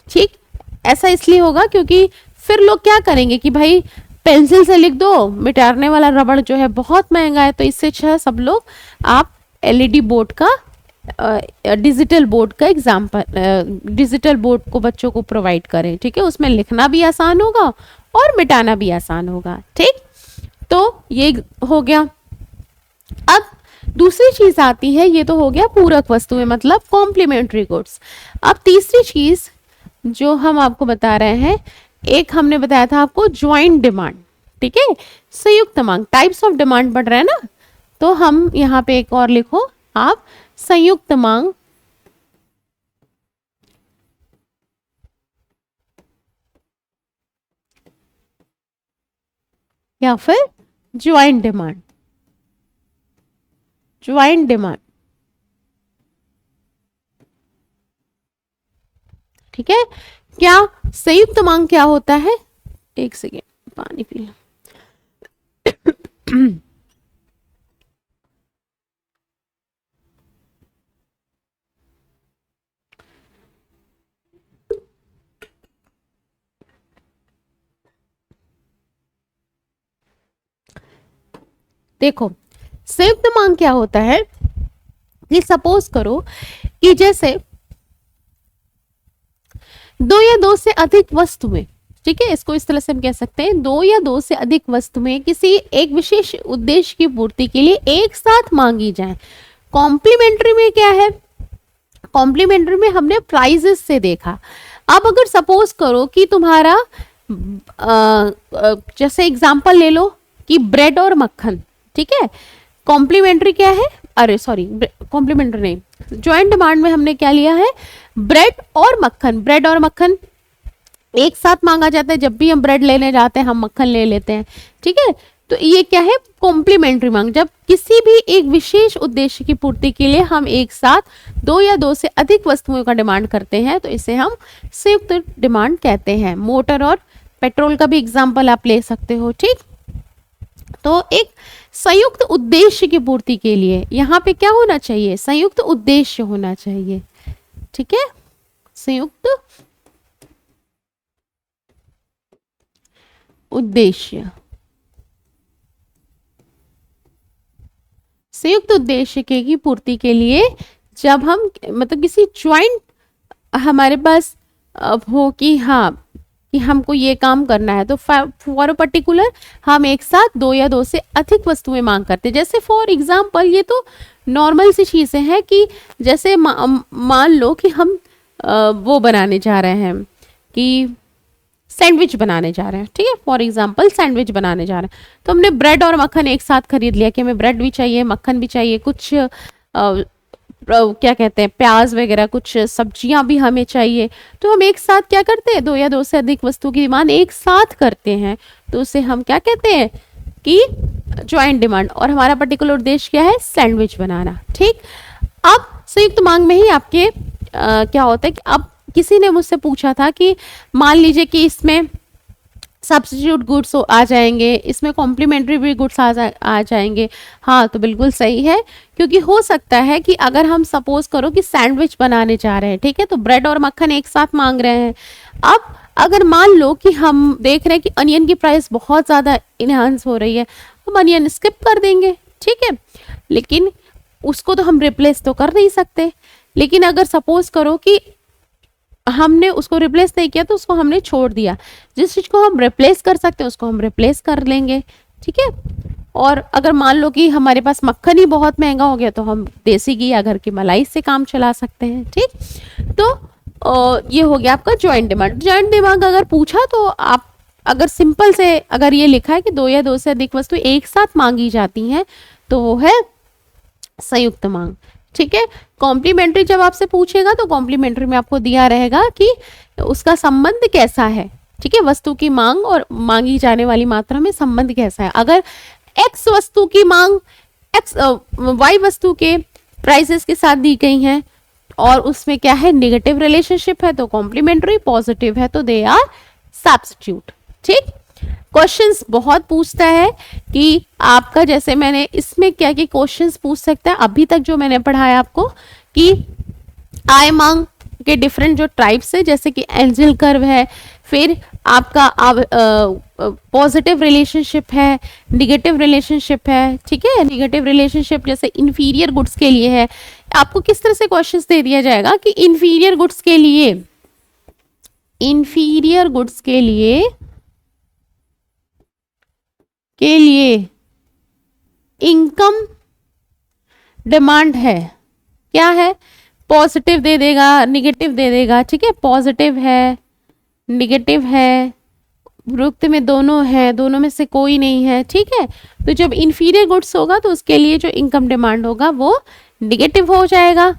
[SPEAKER 1] ठीक, ऐसा इसलिए होगा क्योंकि फिर लोग क्या करेंगे कि भाई पेंसिल से लिख दो, मिटाने वाला रबड़ जो है बहुत महंगा है, तो इससे अच्छा सब लोग आप एलईडी बोर्ड का, डिजिटल बोर्ड का एग्जाम्पल, डिजिटल बोर्ड को बच्चों को प्रोवाइड करें। ठीक है, उसमें लिखना भी आसान होगा और मिटाना भी आसान होगा। ठीक, तो ये हो गया। अब दूसरी चीज आती है, ये तो हो गया पूरक वस्तुएं, मतलब कॉम्प्लीमेंट्री गुड्स। अब तीसरी चीज जो हम आपको बता रहे हैं, एक हमने बताया था आपको ज्वाइंट डिमांड। ठीक है, संयुक्त मांग, टाइप्स ऑफ डिमांड बढ़ रहा है ना, तो हम यहाँ पे एक और लिखो आप, संयुक्त मांग या फिर ज्वाइंट डिमांड, ज्वाइंट डिमांड। ठीक है, क्या संयुक्त मांग क्या होता है, एक सेकेंड पानी पी लो। देखो संयुक्त मांग क्या होता है कि सपोज करो कि जैसे दो या दो से अधिक वस्तुएं, ठीक है, इसको इस तरह से हम कह सकते हैं, दो या दो से अधिक वस्तुएं किसी एक विशेष उद्देश्य की पूर्ति के लिए एक साथ मांगी जाए। कॉम्प्लीमेंट्री में क्या है, कॉम्प्लीमेंट्री में हमने प्राइजेस से देखा। अब अगर सपोज करो कि तुम्हारा जैसे एग्जांपल ले लो कि ब्रेड और मक्खन, ठीक है, कॉम्प्लीमेंट्री क्या है, अरे सॉरी कॉम्प्लीमेंट्री नहीं, ज्वाइंट डिमांड में हमने क्या लिया है, ब्रेड और मक्खन। ब्रेड और मक्खन एक साथ मांगा जाता है, जब भी हम ब्रेड लेने जाते हैं हम मक्खन ले लेते हैं। ठीक है, तो ये क्या है, कॉम्प्लीमेंट्री मांग, जब किसी भी एक विशेष उद्देश्य की पूर्ति के लिए हम एक साथ दो या दो से अधिक वस्तुओं का डिमांड करते हैं, तो इसे हम संयुक्त डिमांड कहते हैं। मोटर और पेट्रोल का भी एग्जाम्पल आप ले सकते हो। ठीक, तो एक संयुक्त उद्देश्य की पूर्ति के लिए यहाँ पे क्या होना चाहिए, संयुक्त उद्देश्य होना चाहिए। ठीक है, संयुक्त उद्देश्य, संयुक्त उद्देश्य के की पूर्ति के लिए जब हम मतलब किसी ज्वाइंट हमारे पास हो कि हाँ कि हमको ये काम करना है, तो फॉर अ पर्टिकुलर हम एक साथ दो या दो से अधिक वस्तुएं मांग करते हैं। जैसे फॉर एग्जांपल ये तो नॉर्मल सी चीजें हैं कि जैसे मान लो कि हम वो बनाने जा रहे हैं कि सैंडविच बनाने जा रहे हैं। ठीक है, फॉर एग्जांपल सैंडविच बनाने जा रहे हैं, तो हमने ब्रेड और मक्खन एक साथ खरीद लिया कि हमें ब्रेड भी चाहिए, मक्खन भी चाहिए, कुछ क्या कहते हैं, प्याज वगैरह, कुछ सब्जियां भी हमें चाहिए, तो हम एक साथ क्या करते हैं, दो या दो से अधिक वस्तु की डिमांड एक साथ करते हैं, तो उसे हम क्या कहते हैं कि ज्वाइंट डिमांड। और हमारा पर्टिकुलर उद्देश्य क्या है, सैंडविच बनाना। ठीक, अब संयुक्त मांग में ही आपके क्या होता है कि अब किसी ने मुझसे पूछा था कि मान लीजिए कि इसमें सब्स्टिट्यूट गुड्स आ जाएंगे, इसमें कॉम्प्लीमेंट्री भी गुड्स आ जाएंगे। हाँ, तो बिल्कुल सही है, क्योंकि हो सकता है कि अगर हम सपोज करो कि सैंडविच बनाने जा रहे हैं, ठीक है, तो ब्रेड और मक्खन एक साथ मांग रहे हैं। अब अगर मान लो कि हम देख रहे हैं कि अनियन की प्राइस बहुत ज़्यादा इनहांस हो रही है, हम अनियन स्किप कर देंगे, ठीक है, लेकिन उसको तो हम रिप्लेस तो कर नहीं सकते। लेकिन अगर सपोज करो कि हमने उसको रिप्लेस नहीं किया, तो उसको हमने छोड़ दिया, जिस चीज को हम रिप्लेस कर सकते हैं उसको हम रिप्लेस कर लेंगे, ठीक है। और अगर मान लो कि हमारे पास मक्खन ही बहुत महंगा हो गया, तो हम देसी घी या घर की मलाई से काम चला सकते हैं। ठीक, तो ये हो गया आपका ज्वाइंट डिमांड। ज्वाइंट डिमांड अगर पूछा तो आप अगर सिंपल से अगर ये लिखा है कि दो या दो से अधिक वस्तु एक साथ मांगी जाती हैं, तो वो है संयुक्त मांग। ठीक है, कॉम्प्लीमेंट्री जब आपसे पूछेगा तो कॉम्प्लीमेंट्री में आपको दिया रहेगा कि उसका संबंध कैसा है। ठीक है, वस्तु की मांग और मांगी जाने वाली मात्रा में संबंध कैसा है। अगर एक्स वस्तु की मांग एक्स वाई वस्तु के प्राइसेस के साथ दी गई हैं और उसमें क्या है, नेगेटिव रिलेशनशिप है, तो कॉम्प्लीमेंट्री, पॉजिटिव है तो दे आर सब्स्टिट्यूट। ठीक, क्वेश्चंस बहुत पूछता है कि आपका, जैसे मैंने इसमें क्या क्या क्वेश्चंस पूछ सकता है अभी तक जो मैंने पढ़ाया आपको, कि आय मांग के डिफरेंट जो टाइप्स है, जैसे कि एंजल कर्व है, फिर आपका पॉजिटिव रिलेशनशिप है, निगेटिव रिलेशनशिप है। ठीक है, निगेटिव रिलेशनशिप जैसे इंफीरियर गुड्स के लिए है। आपको किस तरह से क्वेश्चंस दे दिया जाएगा कि इंफीरियर गुड्स के लिए इनकम डिमांड है, क्या है, पॉजिटिव दे देगा, निगेटिव दे देगा। ठीक है, पॉजिटिव है, निगेटिव है, उपरोक्त में दोनों है, दोनों में से कोई नहीं है। ठीक है, तो जब इंफीरियर गुड्स होगा तो उसके लिए जो इनकम डिमांड होगा वो निगेटिव हो जाएगा।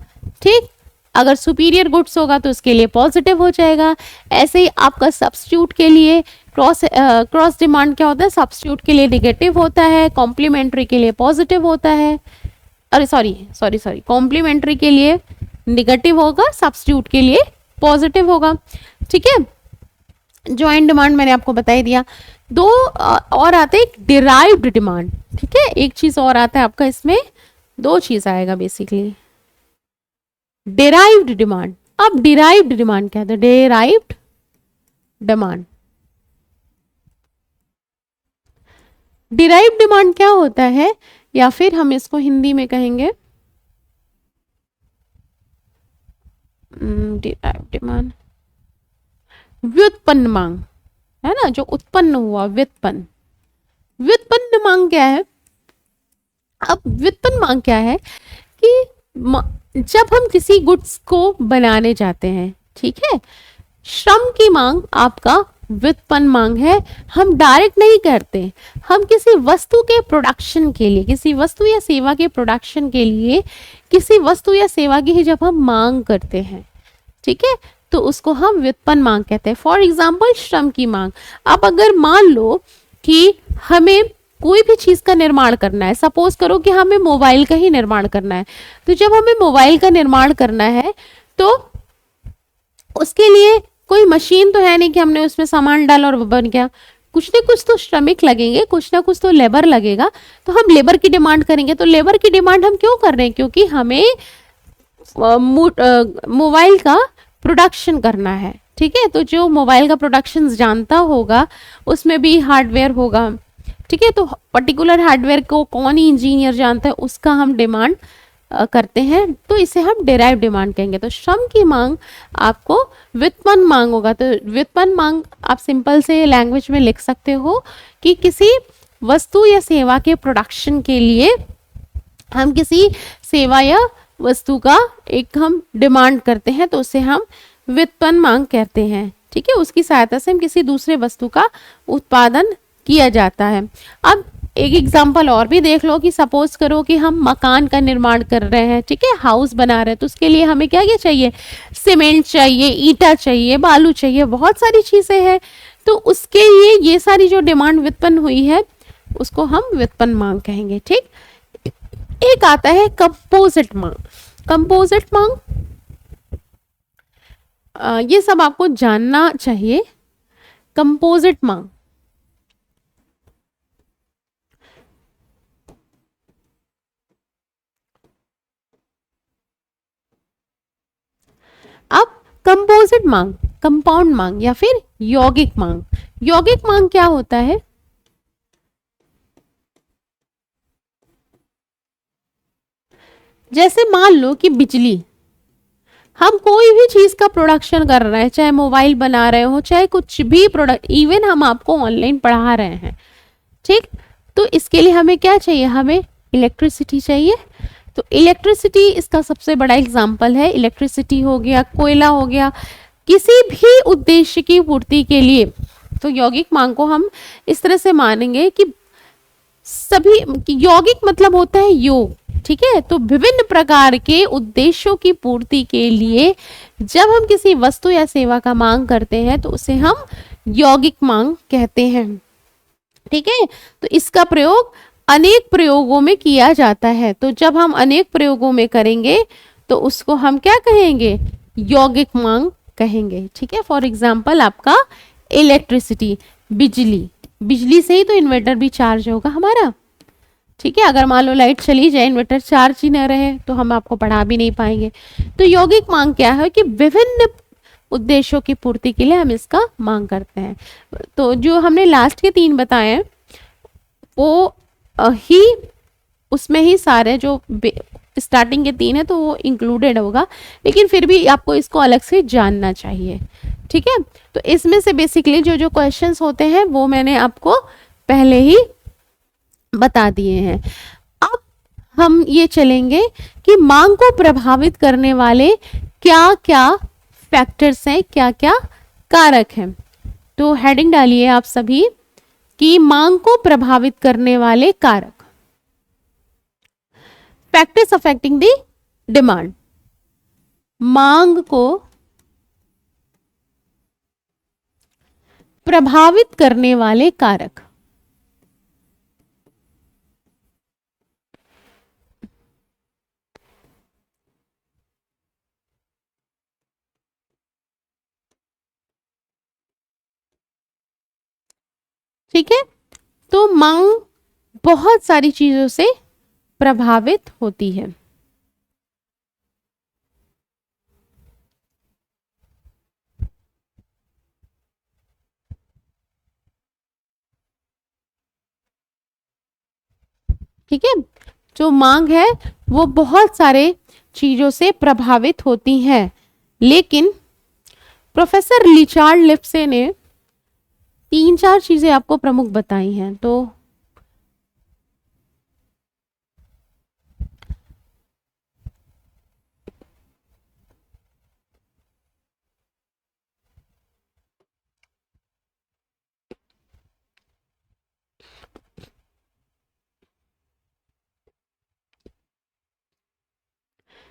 [SPEAKER 1] ठीक, अगर सुपीरियर गुड्स होगा तो उसके लिए पॉजिटिव हो जाएगा। ऐसे ही आपका सब्स्टिट्यूट के लिए क्रॉस डिमांड क्या होता है, सब्स्टिट्यूट के लिए निगेटिव होता है, कॉम्प्लीमेंट्री के लिए पॉजिटिव होता है। अरे सॉरी कॉम्प्लीमेंट्री के लिए निगेटिव होगा, सब्स्टिट्यूट के लिए पॉजिटिव होगा। ठीक है, ज्वाइंट डिमांड मैंने आपको बता ही दिया। दो और आते हैं, एक डिराइव्ड डिमांड। ठीक है, एक चीज और आता है आपका, इसमें दो चीज आएगा बेसिकली, डिराइव्ड डिमांड। अब डिराइव्ड डिमांड क्या है, डिराइव्ड डिमांड, डिराइव्ड डिमांड क्या होता है, या फिर हम इसको हिंदी में कहेंगे डिराइव्ड डिमांड, व्युत्पन्न मांग, है ना, जो उत्पन्न हुआ, व्युत्पन्न मांग क्या है। अब व्युत्पन्न मांग क्या है कि जब हम किसी गुड्स को बनाने जाते हैं, ठीक है, श्रम की मांग आपका व्युत्पन्न मांग है। हम डायरेक्ट नहीं करते, हम किसी वस्तु के प्रोडक्शन के लिए, किसी वस्तु या सेवा के प्रोडक्शन के लिए, किसी वस्तु या सेवा की ही जब हम मांग करते हैं, ठीक है, तो उसको हम व्युत्पन्न मांग कहते हैं। फॉर एग्जाम्पल, श्रम की मांग। अब अगर मान लो कि हमें कोई भी चीज का निर्माण करना है, सपोज करो कि हमें मोबाइल का ही निर्माण करना है, तो जब हमें मोबाइल का निर्माण करना है तो उसके लिए कोई मशीन तो है नहीं कि हमने उसमें सामान डाला और वो बन गया। कुछ ना कुछ तो श्रमिक लगेंगे, कुछ ना कुछ तो लेबर लगेगा, तो हम लेबर की डिमांड करेंगे। तो लेबर की डिमांड हम क्यों कर रहे हैं, क्योंकि हमें मोबाइल का प्रोडक्शन करना है। ठीक है, तो जो मोबाइल का प्रोडक्शन जानता होगा उसमें भी हार्डवेयर होगा। ठीक है, तो पर्टिकुलर हार्डवेयर को कौन ही इंजीनियर जानता है, उसका हम डिमांड करते हैं, तो इसे हम डिराइव डिमांड कहेंगे। तो श्रम की मांग आपको व्युत्पन्न मांग होगा। तो व्युत्पन्न मांग आप सिंपल से लैंग्वेज में लिख सकते हो कि किसी वस्तु या सेवा के प्रोडक्शन के लिए हम किसी सेवा या वस्तु का एक हम डिमांड करते हैं, तो उसे हम व्युत्पन्न मांग कहते हैं। ठीक है, उसकी सहायता से हम किसी दूसरे वस्तु का उत्पादन किया जाता है। अब एक एग्जांपल और भी देख लो कि सपोज करो कि हम मकान का निर्माण कर रहे हैं, ठीक है, हाउस बना रहे हैं, तो उसके लिए हमें क्या क्या चाहिए, सीमेंट चाहिए, ईटा चाहिए, बालू चाहिए, बहुत सारी चीजें हैं। तो उसके लिए ये सारी जो डिमांड व्युत्पन्न हुई है उसको हम व्युत्पन्न मांग कहेंगे, ठीक। एक आता है कंपोजिट मांग। कंपोजिट मांग ये सब आपको जानना चाहिए। कंपोजिट मांग, अब कंपोजिट मांग, कंपाउंड मांग या फिर यौगिक मांग। यौगिक मांग क्या होता है, जैसे मान लो कि बिजली, हम कोई भी चीज का प्रोडक्शन कर रहे हैं, चाहे मोबाइल बना रहे हो, चाहे कुछ भी प्रोडक्ट, इवन हम आपको ऑनलाइन पढ़ा रहे हैं, ठीक। तो इसके लिए हमें क्या चाहिए, हमें इलेक्ट्रिसिटी चाहिए। तो इलेक्ट्रिसिटी इसका सबसे बड़ा एग्जाम्पल है। इलेक्ट्रिसिटी हो गया, कोयला हो गया, किसी भी उद्देश्य की पूर्ति के लिए। तो यौगिक मांग को हम इस तरह से मानेंगे कि सभी, यौगिक मतलब होता है योग, ठीक है। तो विभिन्न प्रकार के उद्देश्यों की पूर्ति के लिए जब हम किसी वस्तु या सेवा का मांग करते हैं तो उसे हम यौगिक मांग कहते हैं, ठीक है। तो इसका प्रयोग अनेक प्रयोगों में किया जाता है। तो जब हम अनेक प्रयोगों में करेंगे तो उसको हम क्या कहेंगे, यौगिक मांग कहेंगे, ठीक है। फॉर एग्जाम्पल आपका इलेक्ट्रिसिटी, बिजली, बिजली से ही तो इन्वर्टर भी चार्ज होगा हमारा, ठीक है। अगर मान लो लाइट चली जाए, इन्वर्टर चार्ज ही न रहे तो हम आपको पढ़ा भी नहीं पाएंगे। तो यौगिक मांग क्या है कि विभिन्न उद्देश्यों की पूर्ति के लिए हम इसका मांग करते हैं। तो जो हमने लास्ट के 3 बताए हैं वो ही उसमें ही सारे जो स्टार्टिंग के 3 है तो वो इंक्लूडेड होगा, लेकिन फिर भी आपको इसको अलग से जानना चाहिए, ठीक है। तो इसमें से बेसिकली जो जो क्वेश्चंस होते हैं वो मैंने आपको पहले ही बता दिए हैं। अब हम ये चलेंगे कि मांग को प्रभावित करने वाले क्या क्या फैक्टर्स हैं, क्या क्या कारक हैं। तो हेडिंग डालिए आप सभी कि मांग को प्रभावित करने वाले कारक, फैक्टर्स अफेक्टिंग द डिमांड। मांग को प्रभावित करने वाले कारक, ठीक है। तो मांग बहुत सारी चीजों से प्रभावित होती है, ठीक है। जो मांग है वो बहुत सारे चीजों से प्रभावित होती है, लेकिन प्रोफेसर रिचार्ड लिप्से ने 3-4 चीजें आपको प्रमुख बताई हैं। तो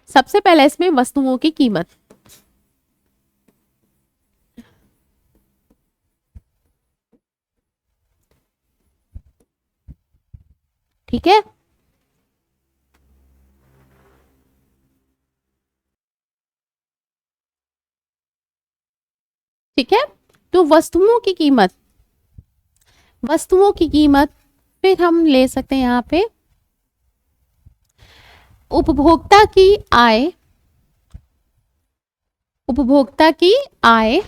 [SPEAKER 1] सबसे पहले इसमें वस्तुओं की कीमत, ठीक है। ठीक है, तो वस्तुओं की कीमत, वस्तुओं की कीमत, फिर हम ले सकते हैं यहाँ पे उपभोक्ता की आय, उपभोक्ता की आय,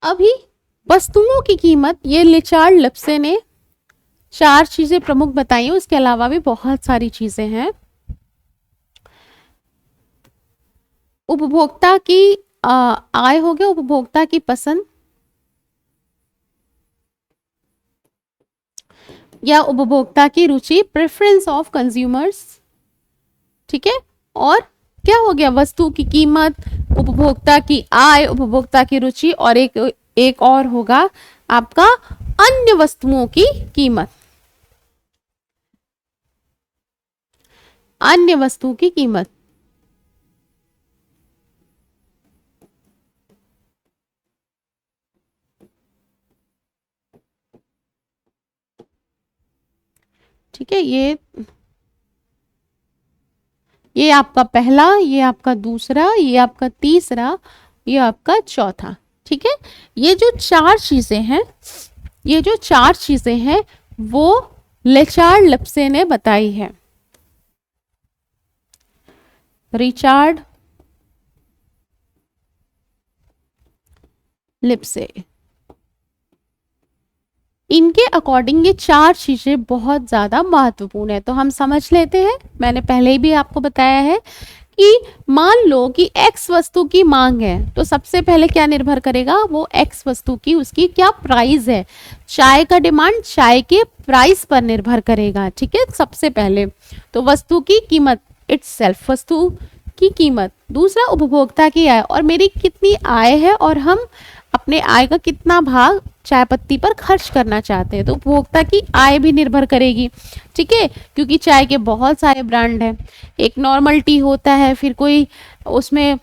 [SPEAKER 1] अभी वस्तुओं की कीमत, ये रिचार्ड लिप्से ने 4 चीजें प्रमुख बताई, उसके अलावा भी बहुत सारी चीजें हैं। उपभोक्ता की आय हो गया, उपभोक्ता की पसंद या उपभोक्ता की रुचि, प्रेफरेंस ऑफ कंज्यूमर्स, ठीक है। और क्या हो गया, वस्तु की कीमत, उपभोक्ता की आय, उपभोक्ता की रुचि, और एक और होगा आपका अन्य वस्तुओं की कीमत, अन्य वस्तु की कीमत। ठीक है, ये आपका पहला, ये आपका दूसरा, ये आपका तीसरा, ये आपका चौथा। ठीक है, ये जो चार चीजें हैं, ये जो चार चीजें हैं वो रिचार्ड लिप्से ने बताई है। रिचार्ड लिप्से, इनके अकॉर्डिंग ये चार चीजें बहुत ज्यादा महत्वपूर्ण है। तो हम समझ लेते हैं, मैंने पहले ही भी आपको बताया है कि मान लो कि एक्स वस्तु की मांग है, तो सबसे पहले क्या निर्भर करेगा, वो एक्स वस्तु की उसकी क्या प्राइस है। चाय का डिमांड चाय के प्राइस पर निर्भर करेगा। ठीक है, सबसे पहले तो वस्तु की कीमत इटसेल्फ, वस्तु की कीमत। दूसरा उपभोक्ता की आय, और मेरी कितनी आय है और हम अपने आय का कितना भाग चाय पत्ती पर खर्च करना चाहते हैं, तो उपभोक्ता की आय भी निर्भर करेगी। ठीक है, क्योंकि चाय के बहुत सारे ब्रांड हैं, एक नॉर्मल टी होता है, फिर कोई उसमें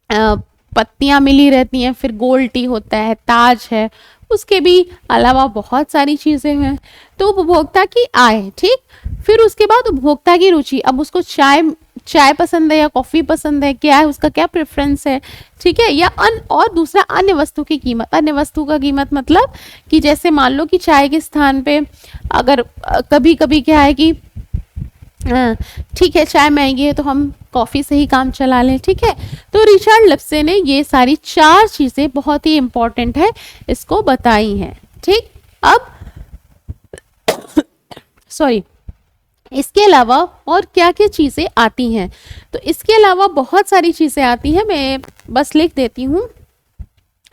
[SPEAKER 1] पत्तियां मिली रहती हैं, फिर गोल्ड टी होता है, ताज है, उसके भी अलावा बहुत सारी चीजें हैं। तो उपभोक्ता की आय, ठीक। फिर उसके बाद उपभोक्ता की रुचि, अब उसको चाय पसंद है या कॉफी पसंद है, क्या है उसका, क्या प्रेफरेंस है। ठीक है, या और दूसरा अन्य वस्तु की कीमत। अन्य वस्तु का कीमत मतलब कि जैसे मान लो कि चाय के स्थान पे अगर कभी कभी क्या है कि ठीक है चाय महंगी है तो हम कॉफी से ही काम चला लें। ठीक है, तो रिचर्ड लिप्से ने ये सारी चार चीजें बहुत ही इंपॉर्टेंट है इसको बताई हैं। ठीक, अब सॉरी, इसके अलावा और क्या क्या चीजें आती हैं, तो इसके अलावा बहुत सारी चीजें आती हैं, मैं बस लिख देती हूं,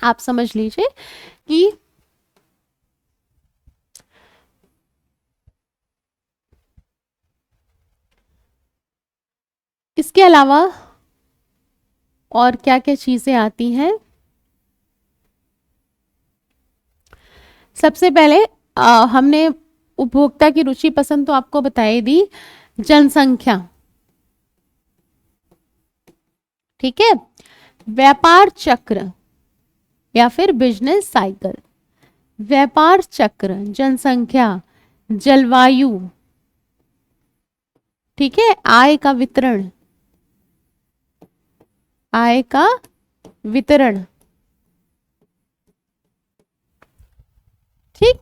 [SPEAKER 1] आप समझ लीजिए कि इसके अलावा और क्या क्या चीजें आती हैं। सबसे पहले हमने उपभोक्ता की रुचि पसंद तो आपको बताई दी, जनसंख्या। ठीक है, व्यापार चक्र या फिर बिजनेस साइकिल। व्यापार चक्र, जनसंख्या, जलवायु, ठीक है, आय का वितरण, आय का वितरण। ठीक,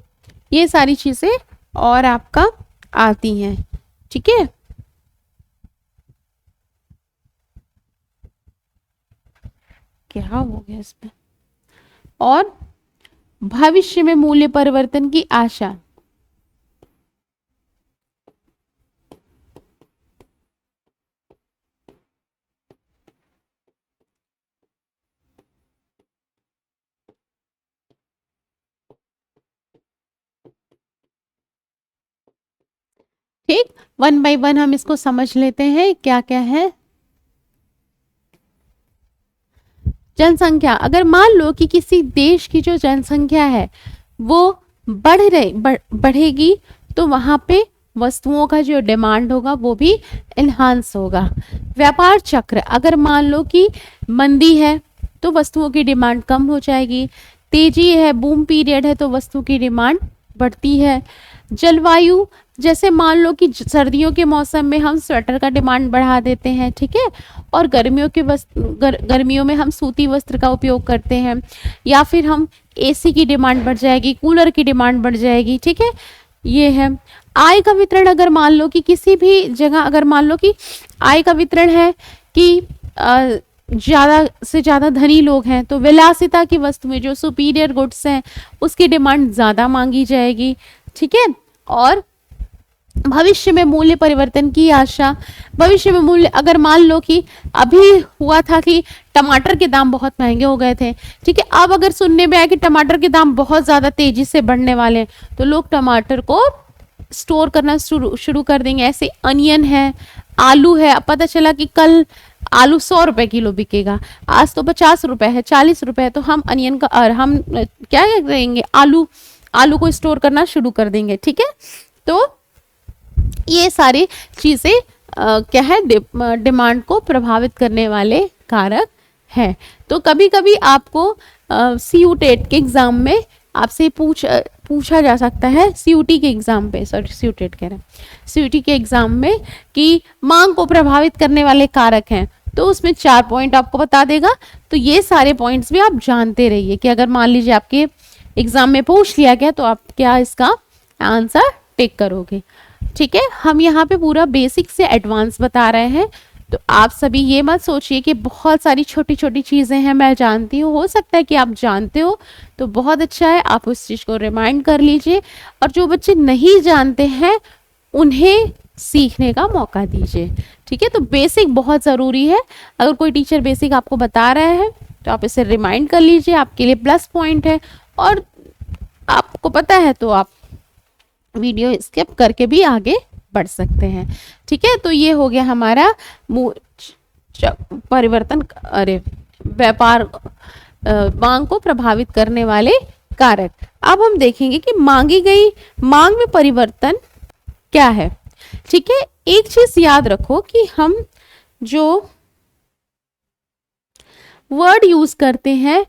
[SPEAKER 1] ये सारी चीजें और आपका आती हैं। ठीक है, क्या हो गया इसमें, और भविष्य में मूल्य परिवर्तन की आशा। ठीक, वन बाय वन हम इसको समझ लेते हैं क्या क्या है। जनसंख्या, अगर मान लो कि किसी देश की जो जनसंख्या है वो बढ़ेगी तो वहां पे वस्तुओं का जो डिमांड होगा वो भी इन्हांस होगा। व्यापार चक्र, अगर मान लो कि मंदी है तो वस्तुओं की डिमांड कम हो जाएगी, तेजी है, बूम पीरियड है तो वस्तु की डिमांड बढ़ती है। जलवायु, जैसे मान लो कि सर्दियों के मौसम में हम स्वेटर का डिमांड बढ़ा देते हैं, ठीक है, और गर्मियों में हम सूती वस्त्र का उपयोग करते हैं, या फिर हम एसी की डिमांड बढ़ जाएगी, कूलर की डिमांड बढ़ जाएगी। ठीक है, ये है। आय का वितरण, अगर मान लो कि किसी भी जगह अगर मान लो कि आय का वितरण है कि ज़्यादा से ज़्यादा धनी लोग हैं तो विलासिता की वस्तुएं जो सुपीरियर गुड्स हैं उसकी डिमांड ज़्यादा मांगी जाएगी। ठीक है, और भविष्य में मूल्य परिवर्तन की आशा। भविष्य में मूल्य, अगर मान लो कि अभी हुआ था कि टमाटर के दाम बहुत महंगे हो गए थे, ठीक है, अब अगर सुनने में आया कि टमाटर के दाम बहुत ज़्यादा तेजी से बढ़ने वाले हैं तो लोग टमाटर को स्टोर करना शुरू कर देंगे। ऐसे अनियन है, आलू है, अब पता चला कि कल आलू 100 रुपए किलो बिकेगा, आज तो 50 रुपए है, 40 रुपए है, तो हम अनियन का और हम क्या करेंगे, आलू आलू को स्टोर करना शुरू कर देंगे। ठीक है, तो ये सारी चीजें क्या है, डिमांड को प्रभावित करने वाले कारक है। तो कभी कभी आपको CU टेट के एग्जाम में आपसे पूछा जा सकता है, CUT के एग्जाम पे, सॉरी CU टेट कह रहे हैं, CUT के एग्जाम में कि मांग को प्रभावित करने वाले कारक हैं, तो उसमें 4 पॉइंट आपको बता देगा। तो ये सारे पॉइंट्स भी आप जानते रहिए कि अगर मान लीजिए आपके एग्जाम में पूछ लिया गया तो आप क्या इसका आंसर टिक करोगे। ठीक है, हम यहाँ पे पूरा बेसिक से एडवांस बता रहे हैं, तो आप सभी ये मत सोचिए कि बहुत सारी छोटी छोटी चीज़ें हैं, मैं जानती हूँ, हो सकता है कि आप जानते हो तो बहुत अच्छा है, आप उस चीज़ को रिमाइंड कर लीजिए, और जो बच्चे नहीं जानते हैं उन्हें सीखने का मौका दीजिए। ठीक है, तो बेसिक बहुत ज़रूरी है, अगर कोई टीचर बेसिक आपको बता रहा है तो आप इसे रिमाइंड कर लीजिए, आपके लिए प्लस पॉइंट है, और आपको पता है तो आप वीडियो स्किप करके भी आगे बढ़ सकते हैं। ठीक है, तो ये हो गया हमारा परिवर्तन, अरे व्यापार मांग को प्रभावित करने वाले कारक। अब हम देखेंगे कि मांगी गई मांग में परिवर्तन क्या है। ठीक है, एक चीज याद रखो कि हम जो वर्ड यूज करते हैं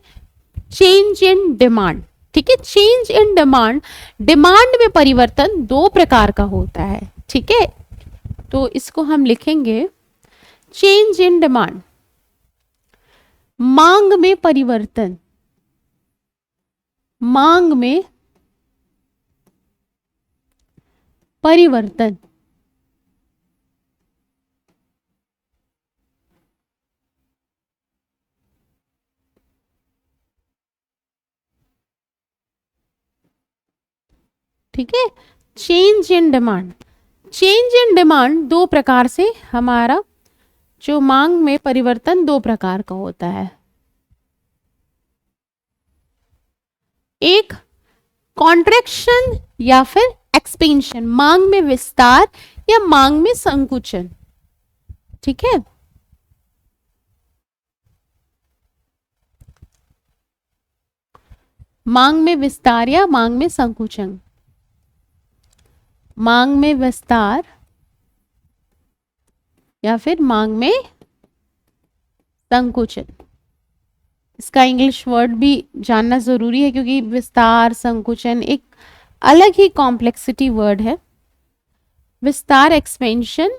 [SPEAKER 1] चेंज इन डिमांड, ठीक है, चेंज इन डिमांड, डिमांड में परिवर्तन 2 प्रकार का होता है। ठीक है, तो इसको हम लिखेंगे चेंज इन डिमांड, मांग में परिवर्तन, मांग में परिवर्तन। ठीक है, change in demand, change in demand 2 प्रकार से, हमारा जो मांग में परिवर्तन 2 प्रकार का होता है, एक कॉन्ट्रैक्शन या फिर एक्सपेंशन, मांग में विस्तार या मांग में संकुचन। ठीक है, मांग में विस्तार या मांग में संकुचन, मांग में विस्तार या फिर मांग में संकुचन। इसका इंग्लिश वर्ड भी जानना जरूरी है, क्योंकि विस्तार संकुचन एक अलग ही कॉम्प्लेक्सिटी वर्ड है। विस्तार एक्सपेंशन,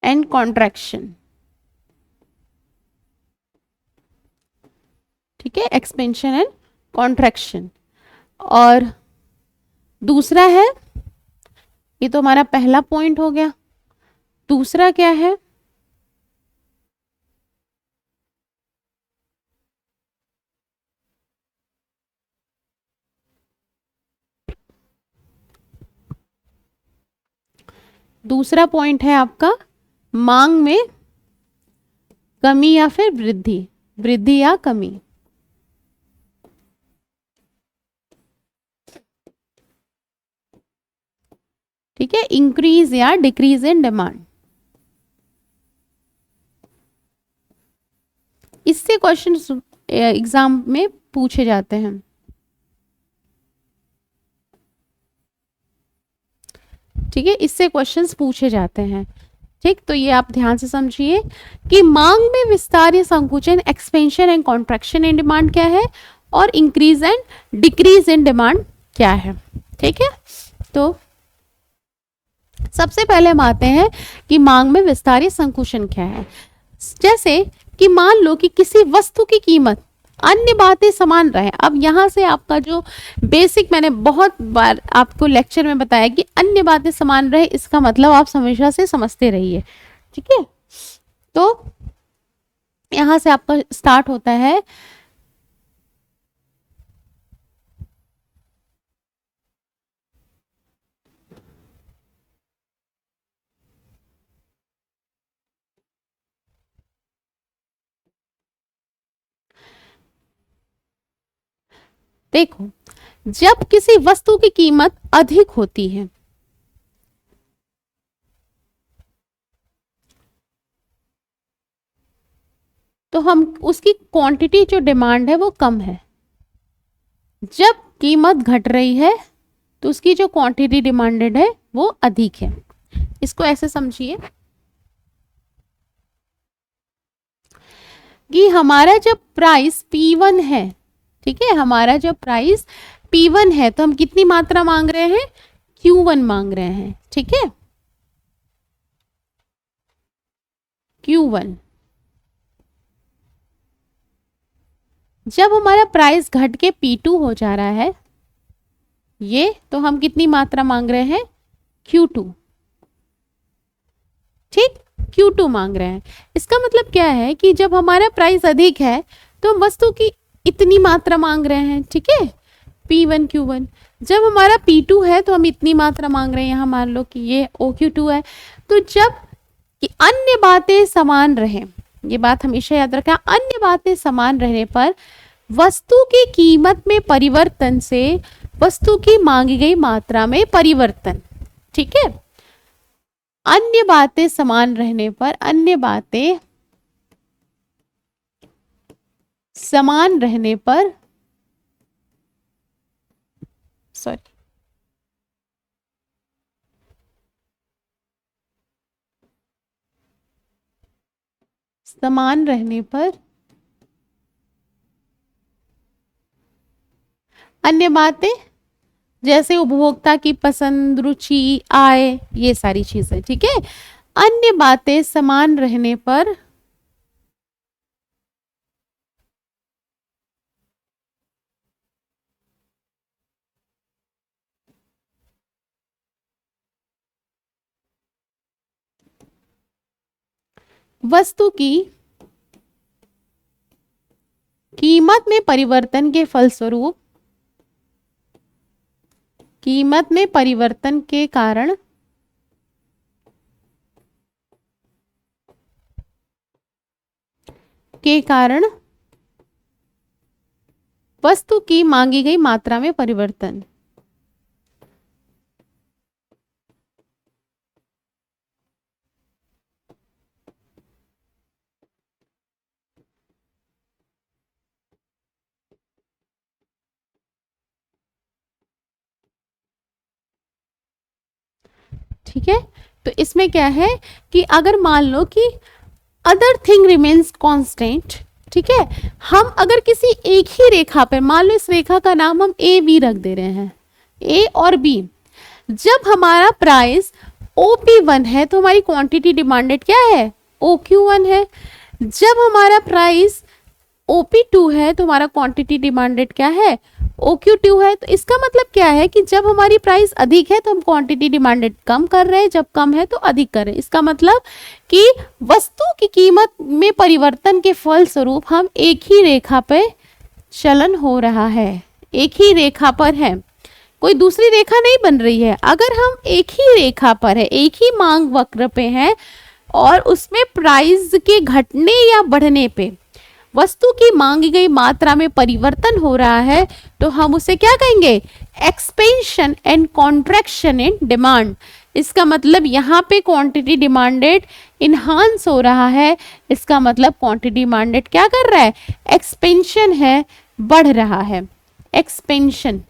[SPEAKER 1] एंड कॉन्ट्रैक्शन। ठीक है, एक्सपेंशन एंड कॉन्ट्रैक्शन। और दूसरा है, ये तो हमारा पहला पॉइंट हो गया, दूसरा क्या है, दूसरा पॉइंट है आपका मांग में कमी या फिर वृद्धि, वृद्धि या कमी। ठीक है, इंक्रीज या डिक्रीज इन डिमांड। इससे क्वेश्चन एग्जाम में पूछे जाते हैं। ठीक है, इससे क्वेश्चंस पूछे जाते हैं। ठीक, तो ये आप ध्यान से समझिए कि मांग में विस्तार या संकुचन, expansion and contraction in demand क्या है, और increase and decrease in demand क्या है। ठीक है, तो सबसे पहले हम आते हैं कि मांग में विस्तार या संकुचन क्या है। जैसे कि मान लो कि किसी वस्तु की कीमत अन्य बातें समान रहे। अब यहाँ से आपका जो बेसिक, मैंने बहुत बार आपको लेक्चर में बताया कि अन्य बातें समान रहे, इसका मतलब आप हमेशा से समझते रहिए। ठीक है, तो यहाँ से आपका स्टार्ट होता है देखो, जब किसी वस्तु की कीमत अधिक होती है, तो हम उसकी क्वांटिटी जो डिमांड है वो कम है। जब कीमत घट रही है तो उसकी जो क्वांटिटी डिमांडेड है वो अधिक है। इसको ऐसे समझिए कि हमारा जब प्राइस P1 है, ठीक है, हमारा जब प्राइस P1 है तो हम कितनी मात्रा मांग रहे हैं, Q1 मांग रहे हैं, ठीक है, Q1। जब हमारा प्राइस घट के P2 हो जा रहा है ये, तो हम कितनी मात्रा मांग रहे हैं, Q2, ठीक, Q2 मांग रहे हैं। इसका मतलब क्या है कि जब हमारा प्राइस अधिक है तो हम वस्तु की इतनी मात्रा मांग रहे हैं, ठीक है, P1 Q1। जब हमारा P2 है तो हम इतनी मात्रा मांग रहे हैं, यहाँ मान लो कि ये OQ2 है। तो जब कि अन्य बातें समान रहें, ये बात हमेशा याद रखें, अन्य बातें समान रहने पर वस्तु की कीमत में परिवर्तन से वस्तु की मांगी गई मात्रा में परिवर्तन, ठीक है। अन्य बातें समान रहने पर, अन्य बातें समान रहने पर, सॉरी, समान रहने पर अन्य बातें जैसे उपभोक्ता की पसंद, रुचि, आय, ये सारी चीजें, ठीक है, अन्य बातें समान रहने पर वस्तु की कीमत में परिवर्तन के फलस्वरूप, कीमत में परिवर्तन के कारण वस्तु की मांगी गई मात्रा में परिवर्तन। ठीक है, तो इसमें क्या है कि अगर मान लो कि अदर थिंग रिमेन्स कांस्टेंट, ठीक है, हम अगर किसी एक ही रेखा पर, मान लो इस रेखा का नाम हम ए बी रख दे रहे हैं, ए और बी, जब हमारा प्राइस OP1 है तो हमारी क्वांटिटी डिमांडेड क्या है, OQ1 है। जब हमारा प्राइस OP2 है तो हमारा क्वांटिटी डिमांडेड क्या है, OQ2 है। तो इसका मतलब क्या है कि जब हमारी प्राइस अधिक है तो हम क्वांटिटी डिमांडेड कम कर रहे हैं, जब कम है तो अधिक कर रहे हैं। इसका मतलब कि वस्तु की कीमत में परिवर्तन के फलस्वरूप हम एक ही रेखा पे चलन हो रहा है, एक ही रेखा पर है, कोई दूसरी रेखा नहीं बन रही है। अगर हम एक ही रेखा पर है, एक ही मांग वक्र पे हैं और उसमें प्राइस के घटने या बढ़ने पे वस्तु की मांगी गई मात्रा में परिवर्तन हो रहा है तो हम उसे क्या कहेंगे, expansion and contraction in demand. इसका मतलब यहाँ पे क्वांटिटी डिमांडेड इनहांस हो रहा है, इसका मतलब क्वांटिटी डिमांडेड क्या कर रहा है, एक्सपेंशन है, बढ़ रहा है, एक्सपेंशन,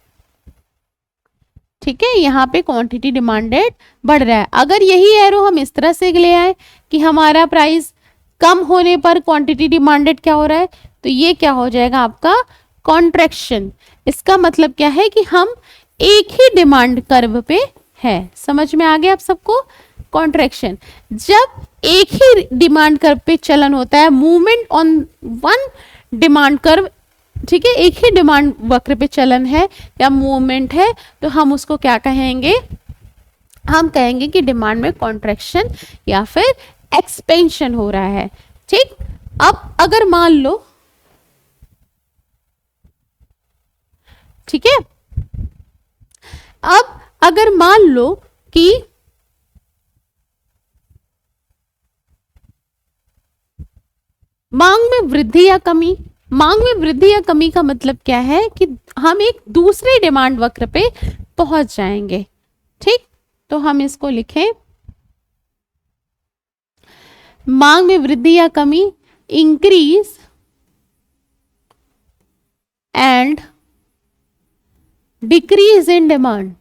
[SPEAKER 1] ठीक है, यहाँ पे क्वांटिटी डिमांडेड बढ़ रहा है। अगर यही एरो हम इस तरह से ले आए कि हमारा प्राइस कम होने पर क्वांटिटी डिमांडेड क्या हो रहा है, तो ये क्या हो जाएगा आपका कॉन्ट्रैक्शन। इसका मतलब क्या है कि हम एक ही डिमांड कर्व पे है। समझ में आ गया आप सबको, कॉन्ट्रैक्शन। जब एक ही डिमांड कर्व पे चलन होता है, movement on one demand curve, ठीक है, एक ही डिमांड वक्र पे चलन है या मूवमेंट है, तो हम उसको क्या कहेंगे, हम कहेंगे कि डिमांड में कॉन्ट्रैक्शन या फिर एक्सपेंशन हो रहा है। ठीक, अब अगर मान लो, ठीक है, अब अगर मान लो कि मांग में वृद्धि या कमी, मांग में वृद्धि या कमी का मतलब क्या है कि हम एक दूसरे डिमांड वक्र पे पहुंच जाएंगे। ठीक, तो हम इसको लिखें, मांग में वृद्धि या कमी, increase and decrease in demand.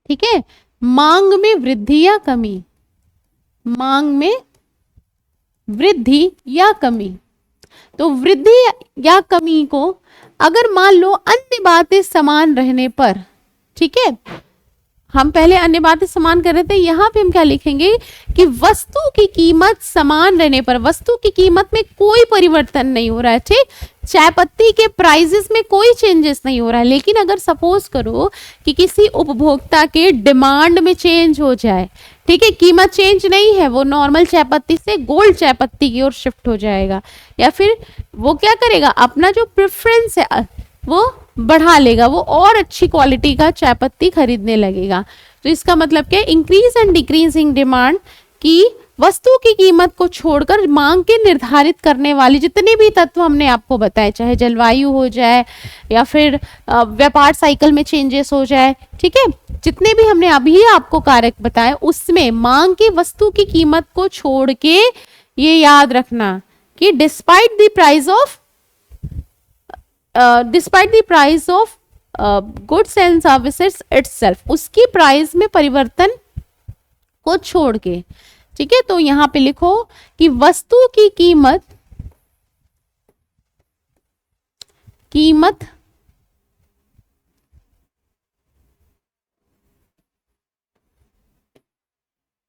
[SPEAKER 1] ठीक है, मांग में वृद्धि या कमी, मांग में वृद्धि या कमी। तो वृद्धि या कमी को अगर मान लो अन्य बातें समान रहने पर, ठीक है, हम पहले अन्य बातें समान कर रहे थे, यहां पे हम क्या लिखेंगे कि वस्तु की कीमत समान रहने पर, वस्तु की कीमत में कोई परिवर्तन नहीं हो रहा है, ठीक, चाय पत्ती के प्राइसेस में कोई चेंजेस नहीं हो रहा है। लेकिन अगर सपोज करो कि किसी उपभोक्ता के डिमांड में चेंज हो जाए, ठीक है, कीमत चेंज नहीं है, वो नॉर्मल चाय पत्ती से गोल्ड चाय पत्ती की ओर शिफ्ट हो जाएगा, या फिर वो क्या करेगा, अपना जो प्रेफरेंस है वो बढ़ा लेगा, वो और अच्छी क्वालिटी का चाय पत्ती खरीदने लगेगा। तो इसका मतलब क्या है, इंक्रीज एंड डिक्रीजिंग डिमांड की वस्तु की कीमत को छोड़कर मांग के निर्धारित करने वाले जितने भी तत्व हमने आपको बताए, चाहे जलवायु हो जाए या फिर व्यापार साइकिल में चेंजेस हो जाए, ठीक है, जितने भी हमने अभी आपको कारक बताए, उसमें मांग की वस्तु की कीमत को छोड़ के ये याद रखना कि despite the price of despite the price of goods and services itself, उसकी प्राइस में परिवर्तन को छोड़ के, ठीक है। तो यहां पे लिखो कि वस्तु की कीमत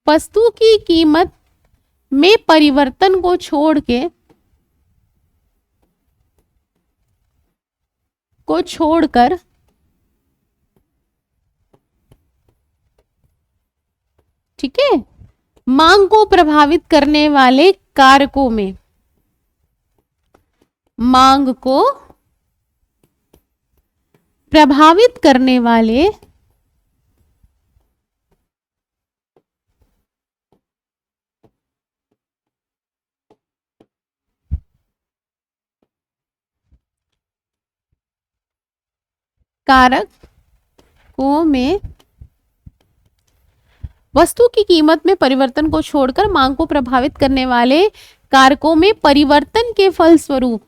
[SPEAKER 1] वस्तु की कीमत में परिवर्तन को छोड़कर ठीक है, मांग को प्रभावित करने वाले कारकों में, मांग को प्रभावित करने वाले कारकों में, वस्तु की कीमत में परिवर्तन को छोड़कर मांग को प्रभावित करने वाले कारकों में परिवर्तन के फलस्वरूप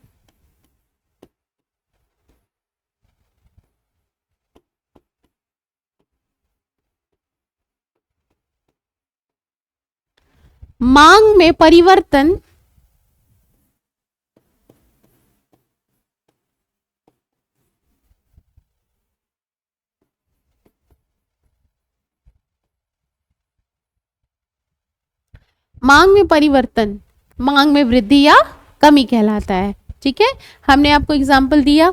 [SPEAKER 1] मांग में परिवर्तन मांग में वृद्धि या कमी कहलाता है। ठीक है, हमने आपको एग्जाम्पल दिया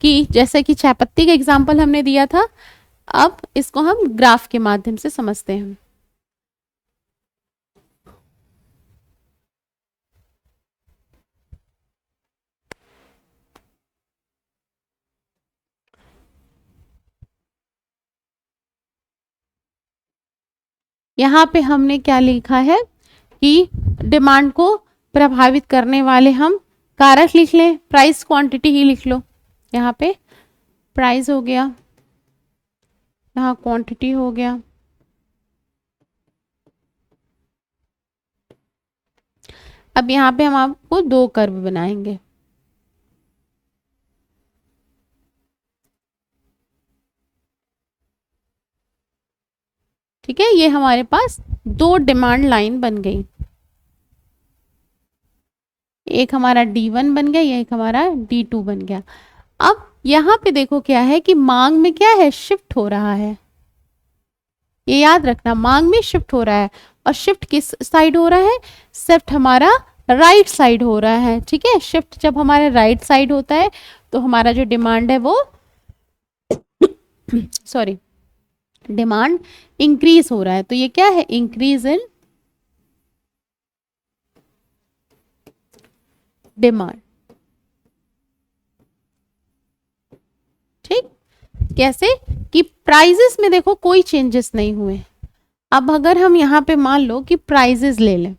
[SPEAKER 1] कि जैसे कि चाय पत्ती का एग्जाम्पल हमने दिया था, अब इसको हम ग्राफ के माध्यम से समझते हैं। यहाँ पे हमने क्या लिखा है कि डिमांड को प्रभावित करने वाले हम कारक लिख लें, प्राइस क्वांटिटी ही लिख लो। यहाँ पे प्राइस हो गया, यहाँ क्वांटिटी हो गया। अब यहाँ पे हम आपको दो कर्व बनाएंगे। ठीक है, ये हमारे पास दो डिमांड लाइन बन गई, एक हमारा D1 बन गया, एक हमारा D2 बन गया। अब यहाँ पे देखो क्या है कि मांग में क्या है, शिफ्ट हो रहा है, ये याद रखना, मांग में शिफ्ट हो रहा है। और शिफ्ट किस साइड हो रहा है, शिफ्ट हमारा राइट साइड हो रहा है। ठीक है, शिफ्ट जब हमारे राइट साइड होता है तो हमारा जो डिमांड है वो सॉरी डिमांड इंक्रीज हो रहा है, तो ये क्या है, इंक्रीज इन डिमांड। ठीक, कैसे कि प्राइजेस में देखो कोई चेंजेस नहीं हुए। अब अगर हम यहां पे मान लो कि प्राइजेस ले लें,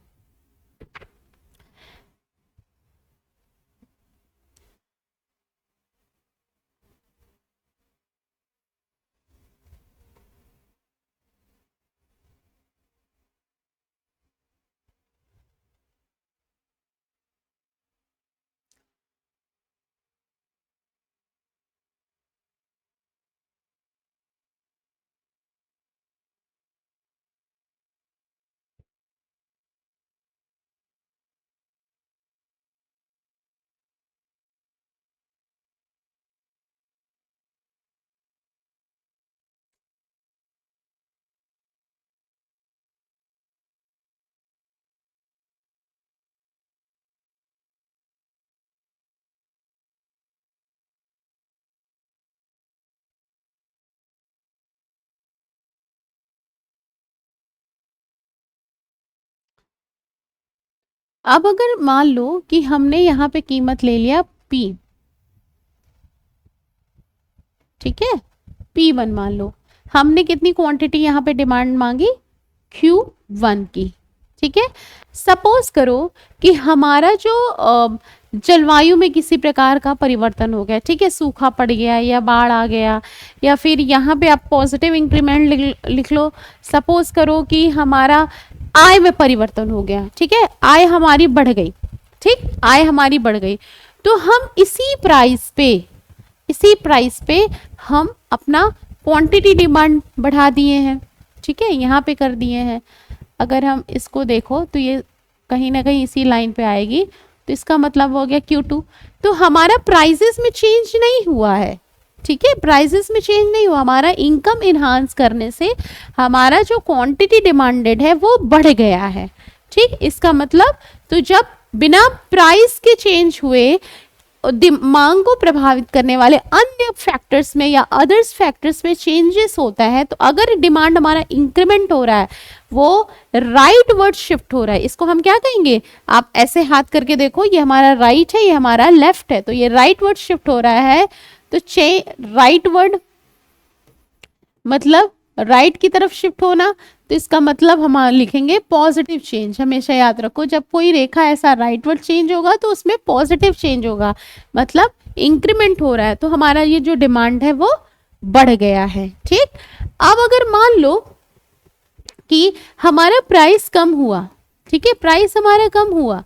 [SPEAKER 1] अब अगर मान लो कि हमने यहाँ पे कीमत ले लिया P, ठीक है, P1 मान लो, हमने कितनी क्वांटिटी यहाँ पे डिमांड मांगी, Q1 की, ठीक है। सपोज करो कि हमारा जो जलवायु में किसी प्रकार का परिवर्तन हो गया, ठीक है, सूखा पड़ गया या बाढ़ आ गया, या फिर यहाँ पे आप पॉजिटिव इंक्रीमेंट लिख लो। सपोज करो कि हमारा आय में परिवर्तन हो गया, ठीक है, आय हमारी बढ़ गई, ठीक, आय हमारी बढ़ गई, तो हम इसी प्राइस पे हम अपना क्वांटिटी डिमांड बढ़ा दिए हैं, ठीक है, यहाँ पे कर दिए हैं। अगर हम इसको देखो तो ये कहीं ना कहीं इसी लाइन पे आएगी, तो इसका मतलब हो गया Q2। तो हमारा प्राइसेस में चेंज नहीं हुआ है, ठीक है, प्राइसेस में चेंज नहीं हुआ, हमारा इनकम इनहांस करने से हमारा जो क्वांटिटी डिमांडेड है वो बढ़ गया है, ठीक। इसका मतलब तो जब बिना प्राइस के चेंज हुए मांग को प्रभावित करने वाले अन्य फैक्टर्स में या अदर्स फैक्टर्स में चेंजेस होता है, तो अगर डिमांड हमारा इंक्रीमेंट हो रहा है, वो राइट वर्ड शिफ्ट हो रहा है, इसको हम क्या कहेंगे, आप ऐसे हाथ करके देखो, ये हमारा राइट है, ये हमारा लेफ्ट है, तो ये राइट वर्ड शिफ्ट हो रहा है, तो राइट वर्ड मतलब राइट की तरफ शिफ्ट होना, तो इसका मतलब हम लिखेंगे पॉजिटिव चेंज। हमेशा याद रखो, जब कोई रेखा ऐसा राइटवर्ड चेंज होगा तो उसमें पॉजिटिव चेंज होगा, मतलब इंक्रीमेंट हो रहा है, तो हमारा ये जो डिमांड है वो बढ़ गया है, ठीक। अब अगर मान लो कि हमारा प्राइस कम हुआ, ठीक है, प्राइस हमारा कम हुआ,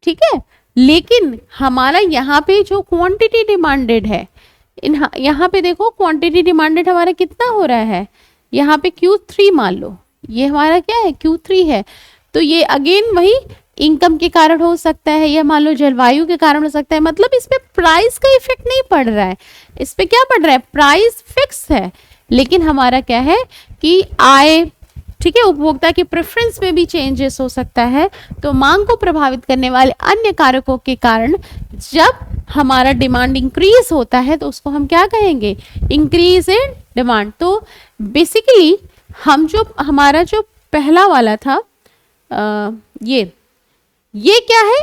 [SPEAKER 1] ठीक है, लेकिन हमारा यहाँ पे जो क्वांटिटी डिमांडेड है, यहाँ पे देखो क्वांटिटी डिमांडेड हमारा कितना हो रहा है, यहाँ पे Q3 मान लो, ये हमारा क्या है, Q3 है, तो ये अगेन वही इनकम के कारण हो सकता है, या मान लो जलवायु के कारण हो सकता है, मतलब इस पे प्राइस का इफेक्ट नहीं पड़ रहा है, इस पे क्या पड़ रहा है, प्राइस फिक्स है, लेकिन हमारा क्या है कि आय, ठीक है, उपभोक्ता की प्रेफरेंस में भी चेंजेस हो सकता है, तो मांग को प्रभावित करने वाले अन्य कारकों के कारण जब हमारा डिमांड इंक्रीज होता है तो उसको हम क्या कहेंगे, इंक्रीज इन डिमांड। तो बेसिकली हम जो हमारा जो पहला वाला था ये क्या है,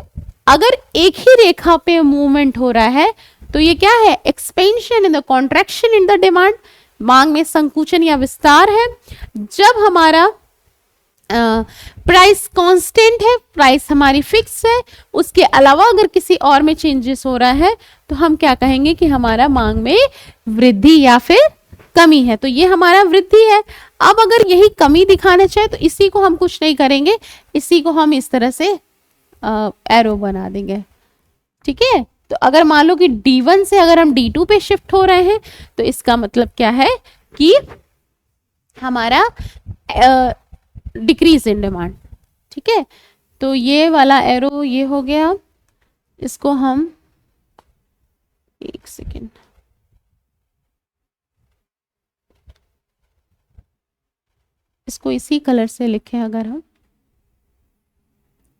[SPEAKER 1] अगर एक ही रेखा पे मूवमेंट हो रहा है तो ये क्या है, expansion in the contraction in the demand, मांग में संकुचन या विस्तार है। जब हमारा प्राइस कांस्टेंट है, प्राइस हमारी फिक्स है, उसके अलावा अगर किसी और में चेंजेस हो रहा है तो हम क्या कहेंगे कि हमारा मांग में वृद्धि या फिर कमी है, तो ये हमारा वृद्धि है। अब अगर यही कमी दिखाना चाहे तो इसी को हम कुछ नहीं करेंगे, इसी को हम इस तरह से एरो बना देंगे, ठीक है। तो अगर मान लो कि D1 से अगर हम D2 पे शिफ्ट हो रहे हैं तो इसका मतलब क्या है कि हमारा डिक्रीज इन डिमांड, ठीक है। तो ये वाला एरो ये हो गया, इसको हम एक सेकेंड, इसको इसी कलर से लिखें, अगर हम,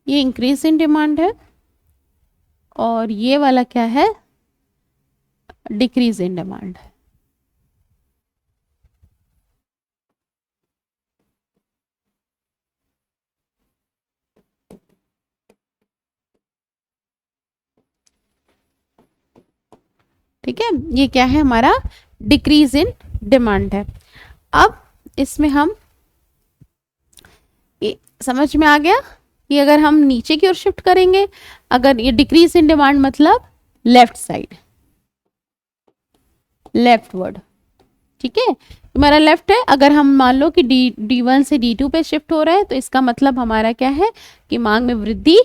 [SPEAKER 1] ये इंक्रीज इन डिमांड है और ये वाला क्या है, डिक्रीज इन डिमांड है। ठीक है, ये क्या है, हमारा डिक्रीज इन डिमांड है। अब इसमें हम समझ में आ गया कि अगर हम नीचे की ओर शिफ्ट करेंगे, अगर ये डिक्रीज इन डिमांड मतलब लेफ्ट साइड, लेफ्ट वर्ड, ठीक है, हमारा लेफ्ट है। अगर हम मान लो कि D1 से D2 पे शिफ्ट हो रहा है तो इसका मतलब हमारा क्या है कि मांग में वृद्धि,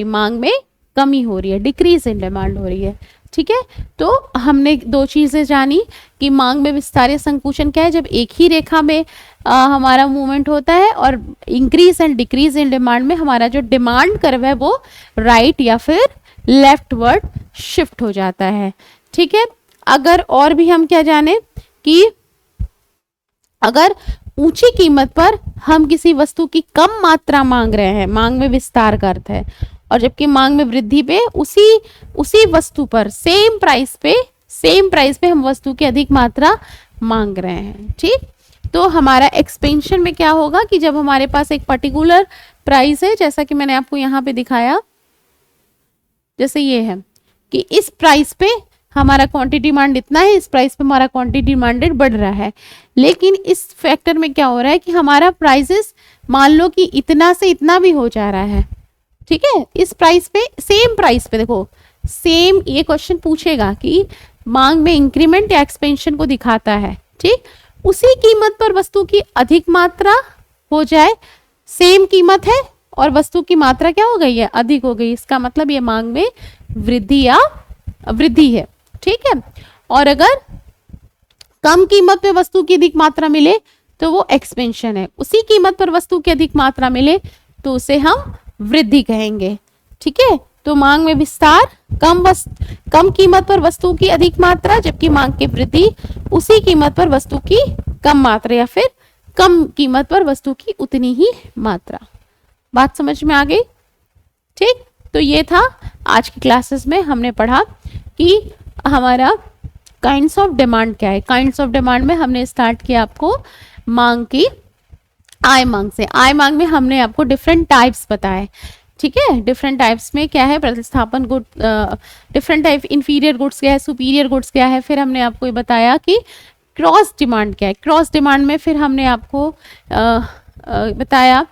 [SPEAKER 1] मांग में कमी हो रही है, डिक्रीज इन डिमांड हो रही है, ठीक है। तो हमने दो चीजें जानी कि मांग में विस्तार या संकुचन क्या है, जब एक ही रेखा में हमारा मूवमेंट होता है, और increase and decrease in demand में हमारा जो डिमांड कर्व है वो राइट या फिर लेफ्ट वर्ड शिफ्ट हो जाता है, ठीक है। अगर और भी हम क्या जाने कि अगर ऊंची कीमत पर हम किसी वस्तु की कम मात्रा मांग रहे हैं, मांग में विस्तार का अर्थ है, और जबकि मांग में वृद्धि पे उसी वस्तु पर सेम प्राइस पे हम वस्तु की अधिक मात्रा मांग रहे हैं, ठीक। तो हमारा एक्सपेंशन में क्या होगा कि जब हमारे पास एक पर्टिकुलर प्राइस है, जैसा कि मैंने आपको यहाँ पे दिखाया, जैसे ये है कि इस प्राइस पे हमारा क्वांटिटी डिमांड इतना है, इस प्राइस पे हमारा क्वांटिटी डिमांडेड बढ़ रहा है। लेकिन इस फैक्टर में क्या हो रहा है कि हमारा प्राइसेस मान लो कि इतना से इतना भी हो जा रहा है, ठीक है। इस प्राइस पे, सेम प्राइस पे, देखो सेम, ये क्वेश्चन पूछेगा कि मांग में इंक्रीमेंट या एक्सपेंशन को दिखाता है, ठीक। उसी कीमत पर वस्तु की अधिक मात्रा हो जाए, सेम कीमत है और वस्तु की मात्रा क्या हो गई है, अधिक हो गई, इसका मतलब ये मांग में वृद्धि या वृद्धि है, ठीक है। और अगर कम कीमत पे वस्तु की अधिक मात्रा मिले तो वो एक्सपेंशन है, उसी कीमत पर वस्तु की अधिक मात्रा मिले तो उसे हम वृद्धि कहेंगे, ठीक है। तो मांग में विस्तार, कम कीमत पर वस्तु की अधिक मात्रा, जबकि मांग की वृद्धि उसी कीमत पर वस्तु की कम मात्रा या फिर कम कीमत पर वस्तु की उतनी ही मात्रा। बात समझ में आ गई, ठीक। तो ये था आज की क्लासेस में हमने पढ़ा कि हमारा काइंड्स ऑफ डिमांड क्या है। काइंड्स ऑफ डिमांड में हमने स्टार्ट किया आपको मांग की आय मांग से। आय मांग में हमने आपको डिफरेंट टाइप्स बताए, ठीक है। डिफरेंट टाइप्स में क्या है, प्रतिस्थापन good, different type, inferior goods क्या है, सुपीरियर गुड्स क्या है। फिर हमने आपको ये बताया कि क्रॉस डिमांड क्या है। क्रॉस डिमांड में फिर हमने आपको बताया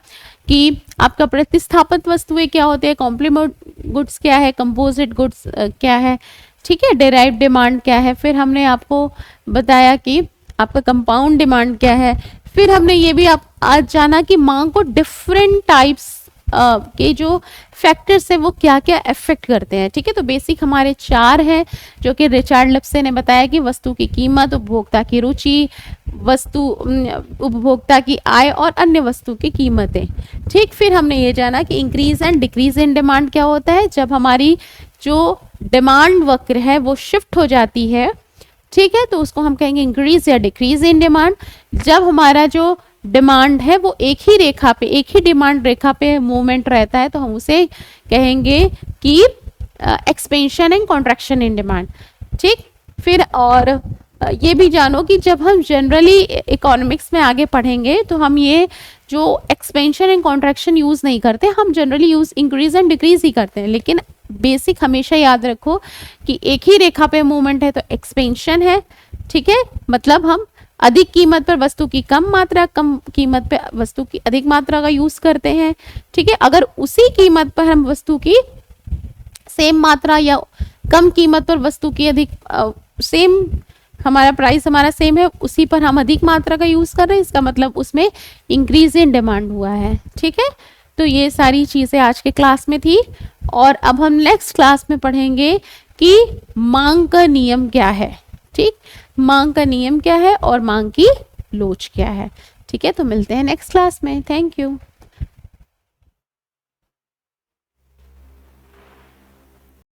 [SPEAKER 1] कि आपका प्रतिस्थापित वस्तुएं क्या होते हैं, कॉम्प्लीमेंट गुड्स क्या है, कंपोजिट गुड्स क्या है, ठीक है। डेराइव डिमांड क्या है। फिर हमने आपको बताया कि आपका कंपाउंड डिमांड क्या है। फिर हमने ये भी आप आज जाना कि मांग को डिफरेंट टाइप्स के जो फैक्टर्स है वो क्या क्या अफेक्ट करते हैं, ठीक है। तो बेसिक हमारे 4 हैं, जो कि रिचर्ड लिप्से ने बताया कि वस्तु की कीमत, उपभोक्ता की रुचि, उपभोक्ता की आय और अन्य वस्तु की कीमतें, ठीक। फिर हमने ये जाना कि increase and decrease in demand क्या होता है, जब हमारी जो डिमांड वक्र है वो शिफ्ट हो जाती है, ठीक है, तो उसको हम कहेंगे इंक्रीज या डिक्रीज इन डिमांड। जब हमारा जो डिमांड है वो एक ही रेखा पे, एक ही डिमांड रेखा पे मूवमेंट रहता है तो हम उसे कहेंगे कि expansion and contraction in demand, ठीक। फिर और ये भी जानो कि जब हम जनरली इकोनॉमिक्स में आगे पढ़ेंगे तो हम ये जो एक्सपेंशन एंड कॉन्ट्रैक्शन यूज नहीं करते, हम generally use increase and decrease ही करते हैं। लेकिन बेसिक हमेशा याद रखो कि एक ही रेखा पे मूवमेंट है तो एक्सपेंशन है, ठीक है। मतलब हम अधिक कीमत पर वस्तु की कम मात्रा, कम कीमत पे वस्तु की अधिक मात्रा का यूज करते हैं, ठीक है। अगर उसी कीमत पर हम वस्तु की सेम मात्रा या कम कीमत पर वस्तु की अधिक, सेम हमारा प्राइस हमारा सेम है, उसी पर हम अधिक मात्रा का यूज कर रहे हैं, इसका मतलब उसमें इंक्रीज इन डिमांड हुआ है, ठीक है। तो ये सारी चीजें आज के क्लास में थी और अब हम नेक्स्ट क्लास में पढ़ेंगे कि मांग का नियम क्या है, ठीक। मांग का नियम क्या है और मांग की लोच क्या है, ठीक है। तो मिलते हैं नेक्स्ट क्लास में। Thank you.